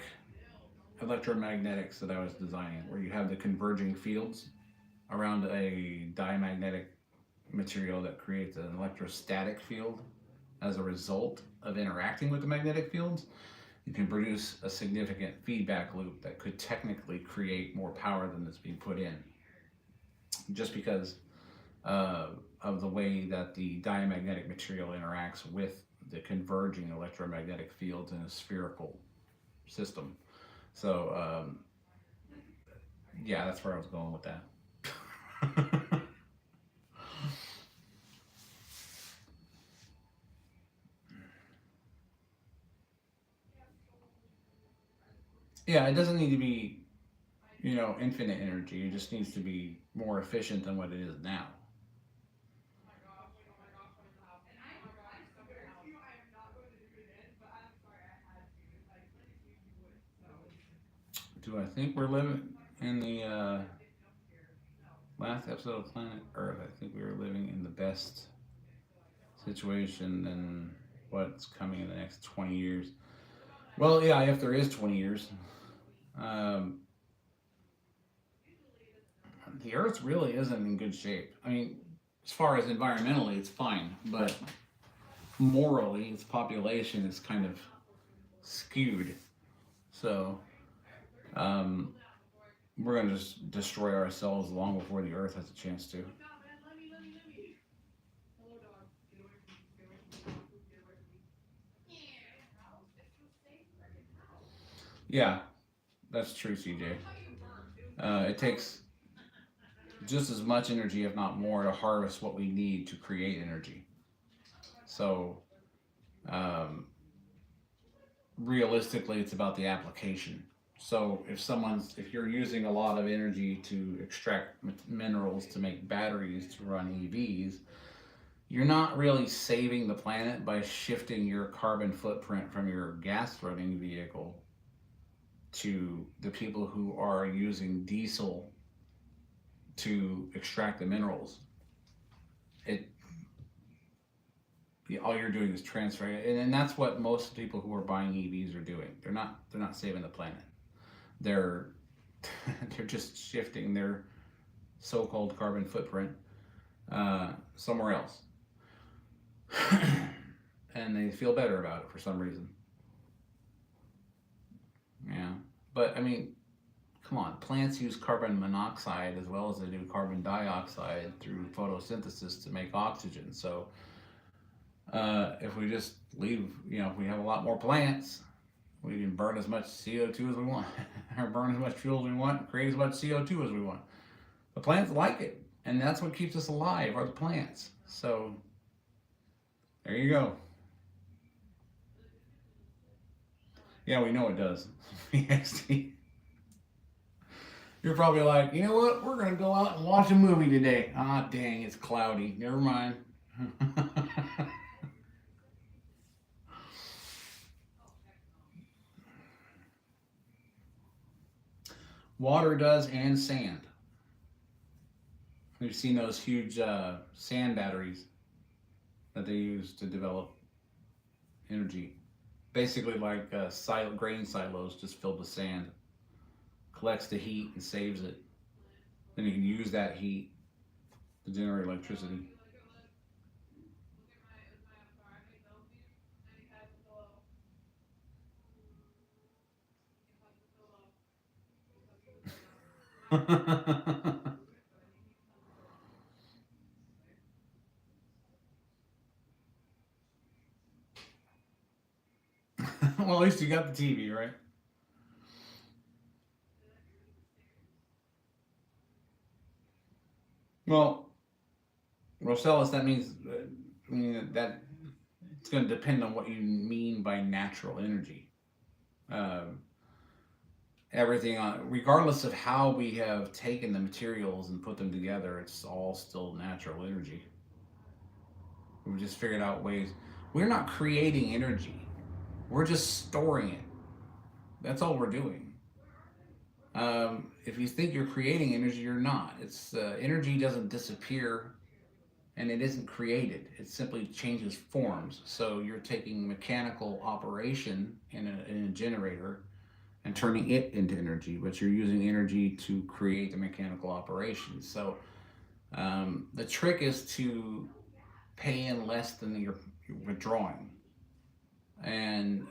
electromagnetics that I was designing, where you have the converging fields around a diamagnetic material that creates an electrostatic field as a result of interacting with the magnetic fields, you can produce a significant feedback loop that could technically create more power than is being put in, just because of the way that the diamagnetic material interacts with the converging electromagnetic fields in a spherical system. So, yeah, that's where I was going with that. Yeah, it doesn't need to be, infinite energy. It just needs to be more efficient than what it is now. Do I think we're living in the last episode of Planet Earth? I think we were living in the best situation than what's coming in the next 20 years. Well, yeah, if there is 20 years. Um, the Earth really isn't in good shape. I mean, as far as environmentally, it's fine, but morally, its population is kind of skewed. So, um, we're going to just destroy ourselves long before the Earth has a chance to. Yeah, that's true, CJ. It takes just as much energy, if not more, to harvest what we need to create energy. So, um, realistically, it's about the application. So, if you're using a lot of energy to extract minerals to make batteries to run EVs, you're not really saving the planet by shifting your carbon footprint from your gas running vehicle to the people who are using diesel to extract the minerals. It All you're doing is transferring it, and that's what most people who are buying EVs are doing. They're not saving the planet. They're they're just shifting their so-called carbon footprint somewhere else, and they feel better about it for some reason. Yeah, but I mean, come on, plants use carbon monoxide as well as they do carbon dioxide through photosynthesis to make oxygen. So if we just leave, if we have a lot more plants, we can burn as much CO2 as we want, or burn as much fuel as we want, create as much CO2 as we want. The plants like it, and that's what keeps us alive, are the plants. So there you go. Yeah, we know it does. You're probably like, you know what? We're gonna go out and watch a movie today. Ah, dang, it's cloudy. Never mind. Water does, and sand. We've seen those huge sand batteries that they use to develop energy. Basically, like grain silos just filled with sand. Collects the heat and saves it. Then you can use that heat to generate electricity. Well, at least you got the TV, right? Well, Rosellus, that means that it's going to depend on what you mean by natural energy. Um, everything on, regardless of how we have taken the materials and put them together, it's all still natural energy. We've just figured out ways. We're not creating energy, we're just storing it. That's all we're doing. If you think you're creating energy, you're not. It's energy doesn't disappear and it isn't created. It simply changes forms. So you're taking mechanical operation in a generator and turning it into energy, but you're using energy to create the mechanical operation. So the trick is to pay in less than you're withdrawing, and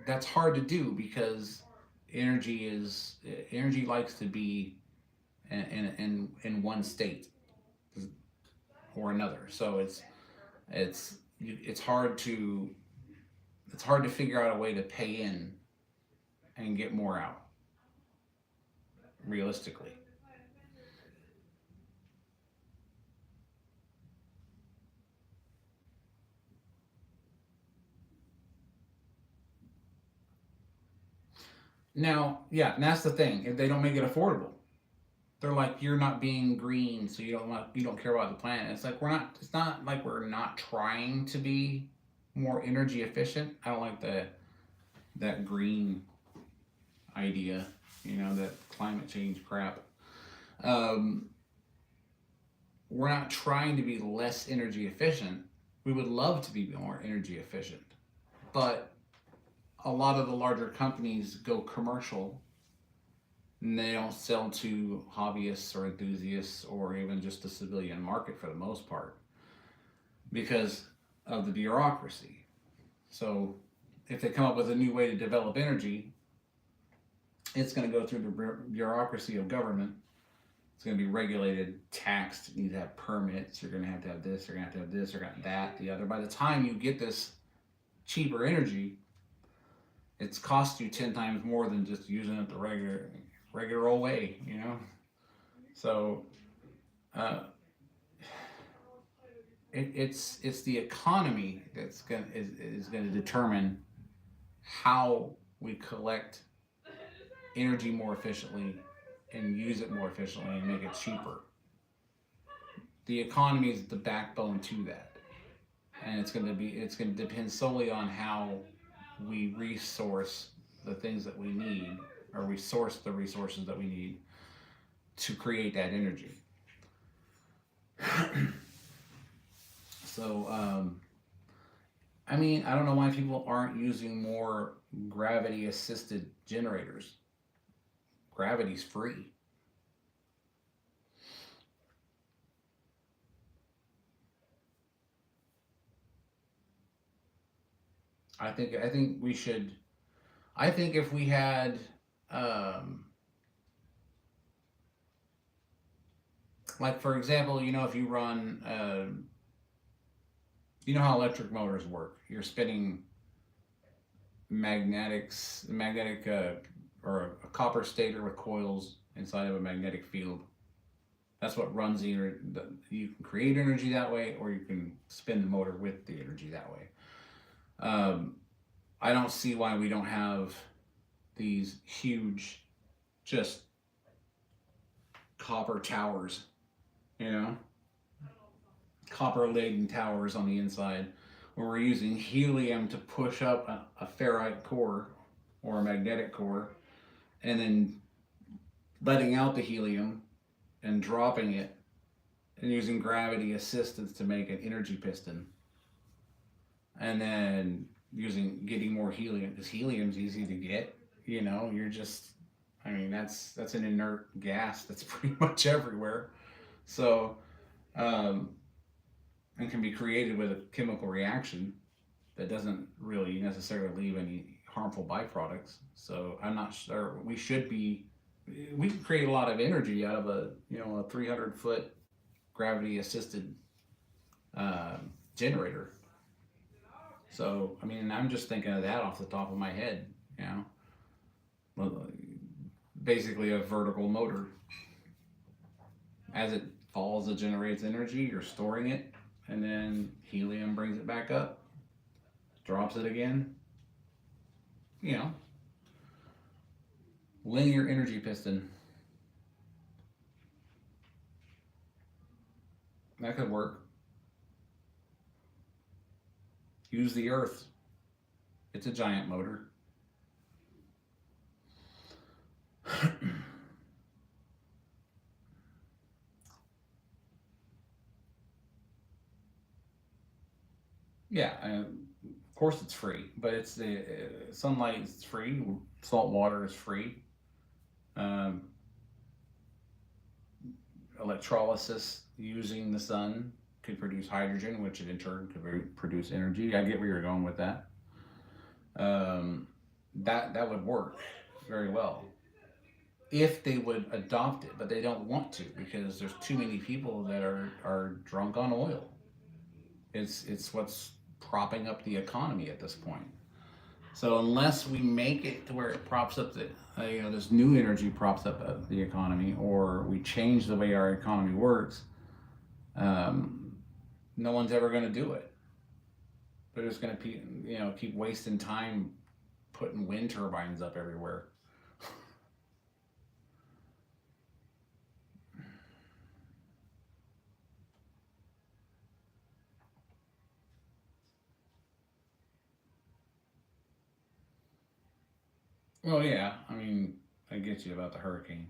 that's hard to do because energy likes to be in one state or another. So it's it's hard to it's hard to figure out a way to pay in and get more out realistically. Now, yeah, and that's the thing. If they don't make it affordable, they're like, you're not being green, so you don't care about the planet. It's like we're not. It's not like we're not trying to be more energy efficient. I don't like that green idea. That climate change crap. Um, we're not trying to be less energy efficient. We would love to be more energy efficient, but a lot of the larger companies go commercial and they don't sell to hobbyists or enthusiasts or even just the civilian market for the most part because of the bureaucracy. So if they come up with a new way to develop energy, it's going to go through the bureaucracy of government. It's going to be regulated, taxed. You need to have permits. You're going to have this. You're going to have this. You're going to have that, the other. By the time you get this cheaper energy, it's cost you 10 times more than just using it the regular old way. So uh, it's the economy is going to determine how we collect energy more efficiently and use it more efficiently and make it cheaper. The economy is the backbone to that, and it's going to depend solely on how we resource the things that we need, or we source the resources that we need to create that energy. So, I mean, I don't know why people aren't using more gravity assisted generators. Gravity's free. I think we should. I think if we had, um, like for example, if you run, you know how electric motors work. You're spinning magnetic, or a copper stator with coils inside of a magnetic field. That's what runs you can create energy that way, or you can spin the motor with the energy that way. Um, I don't see why we don't have these huge, just copper towers, you know, copper laden towers on the inside, where we're using helium to push up a ferrite core or a magnetic core, and then letting out the helium and dropping it and using gravity assistance to make an energy piston, and then getting more helium because helium's easy to get. You're just, I mean, that's an inert gas that's pretty much everywhere. So, um, and can be created with a chemical reaction that doesn't really necessarily leave any harmful byproducts. So I'm not sure we can create a lot of energy out of a 300-foot gravity assisted generator. So I mean, I'm just thinking of that off the top of my head. Basically a vertical motor. As it falls, it generates energy. You're storing it, and then helium brings it back up, drops it again. You know, Linear energy piston. That could work. Use the earth. It's a giant motor. Yeah, of course it's free, but it's the sunlight is free, salt water is free. Um, Electrolysis using the sun could produce hydrogen, which in turn could produce energy. I get where you're going with that. Um, that would work very well if they would adopt it, but they don't want to because there's too many people that are drunk on oil. It's what's propping up the economy at this point. So unless we make it to where it props up the this new energy props up the economy, or we change the way our economy works, um, no one's ever going to do it. They're just going to keep wasting time putting wind turbines up everywhere. Well, yeah, I mean, I get you about the hurricane.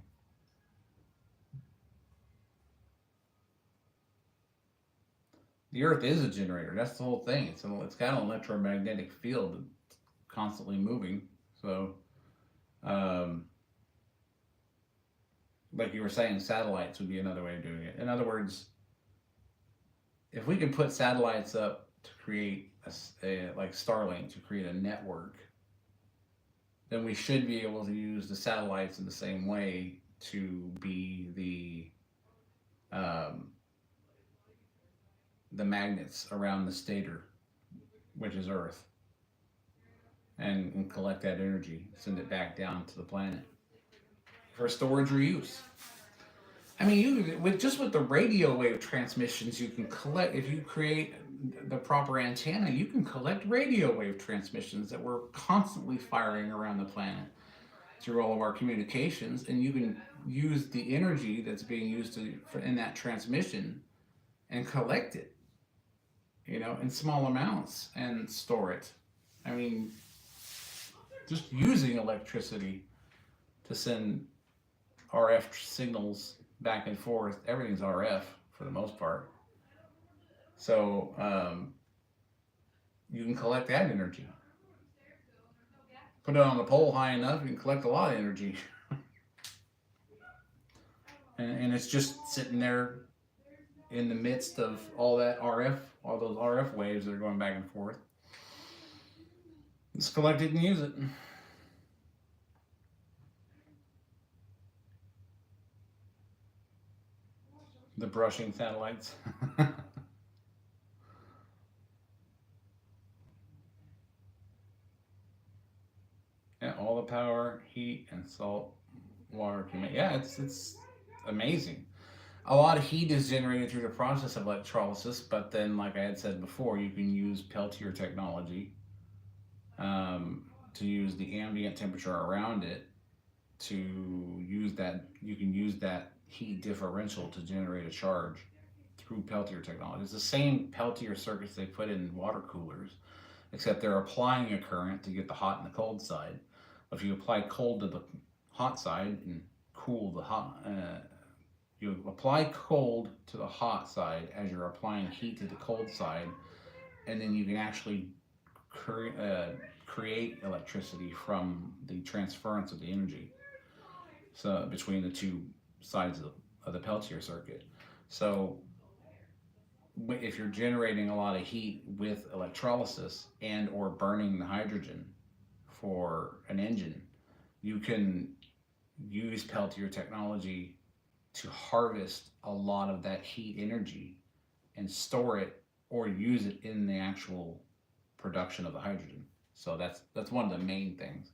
The Earth is a generator. That's the whole thing. It's got an electromagnetic field constantly moving. So, um, like you were saying, satellites would be another way of doing it. In other words, if we can put satellites up to create like Starlink to create a network, then we should be able to use the satellites in the same way to be um, the magnets around the stator, which is Earth, and collect that energy, send it back down to the planet for storage or use. I mean, with the radio wave transmissions, you can collect if you create the proper antenna, you can collect radio wave transmissions that we're constantly firing around the planet through all of our communications, and you can use the energy that's being used in that transmission and collect it, in small amounts and store it. I mean, just using electricity to send RF signals back and forth, everything's RF for the most part. So you can collect that energy. Put it on a pole high enough, you can collect a lot of energy. And it's just sitting there in the midst of all that RF, all those RF waves that are going back and forth. Just collect it and use it. The brushing satellites. Yeah, all the power, heat, and salt water can make. Yeah, it's amazing. A lot of heat is generated through the process of electrolysis, but then, like I had said before, you can use Peltier technology to use the ambient temperature around it to use that. You can use that heat differential to generate a charge through Peltier technology. It's the same Peltier circuits they put in water coolers, except they're applying a current to get the hot and the cold side. If you apply cold to the hot side and cool the hot, you apply cold to the hot side as you're applying heat to the cold side, and then you can actually create electricity from the transference of the energy. So between the two sides of the Peltier circuit. So if you're generating a lot of heat with electrolysis and or burning the hydrogen for an engine, you can use Peltier technology to harvest a lot of that heat energy and store it or use it in the actual production of the hydrogen. So that's one of the main things.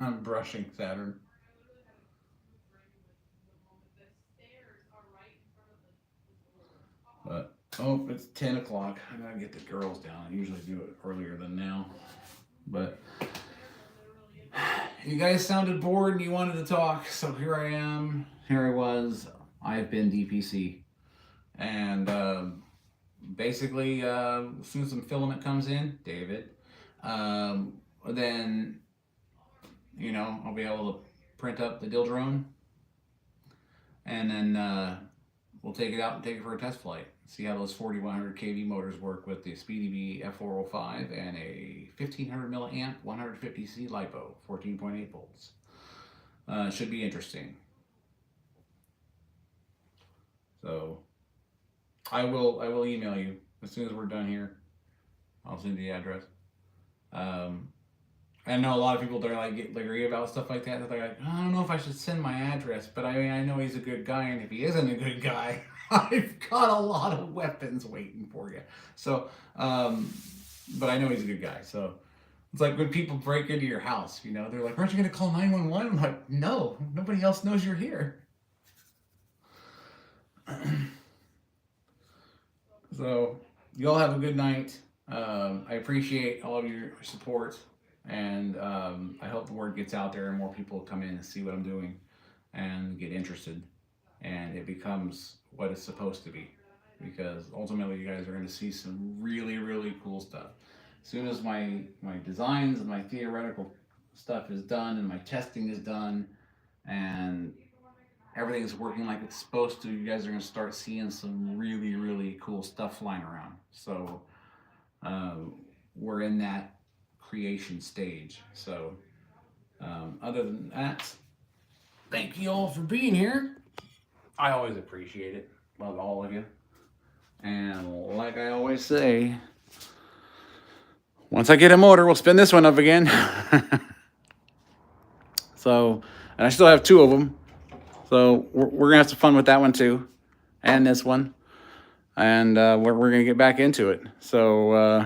I'm brushing Saturn. But, oh, it's 10 o'clock. I gotta get the girls down. I usually do it earlier than now. But you guys sounded bored and you wanted to talk, so here I am. Here I was. I've been DPC. And basically, as soon as some filament comes in, David, then, you know, I'll be able to print up the dill drone. And then we'll take it out and take it for a test flight. See how those 4100 kV motors work with the SpeedyBee F405 and a 1500 milliamp 150C LiPo, 14.8 volts. Should be interesting. So I will email you as soon as we're done here. I'll send you the address. I know a lot of people that are like get leery about stuff like that. They're like, I don't know if I should send my address, but I mean, I know he's a good guy, and if he isn't a good guy, I've got a lot of weapons waiting for you. So, but I know he's a good guy. So it's like when people break into your house, you know, they're like, aren't you going to call 911? I'm like, no, nobody else knows you're here. So you all have a good night. I appreciate all of your support. And I hope the word gets out there and more people come in and see what I'm doing and get interested. And it becomes what it's supposed to be. Because ultimately you guys are going to see some really, really cool stuff. As soon as my designs and my theoretical stuff is done and my testing is done and everything is working like it's supposed to, you guys are going to start seeing some really, really cool stuff flying around. So we're in that creation stage. So other than that, thank you all for being here. I always appreciate it. Love all of you. And like I always say, once I get a motor, we'll spin this one up again. So, and I still have 2 of them. So we're gonna have some fun with that one too, and this one. And we're gonna get back into it. So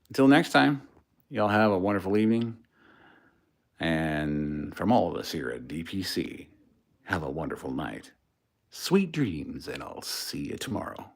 until next time, y'all have a wonderful evening. And from all of us here at DPC, have a wonderful night. Sweet dreams, and I'll see you tomorrow.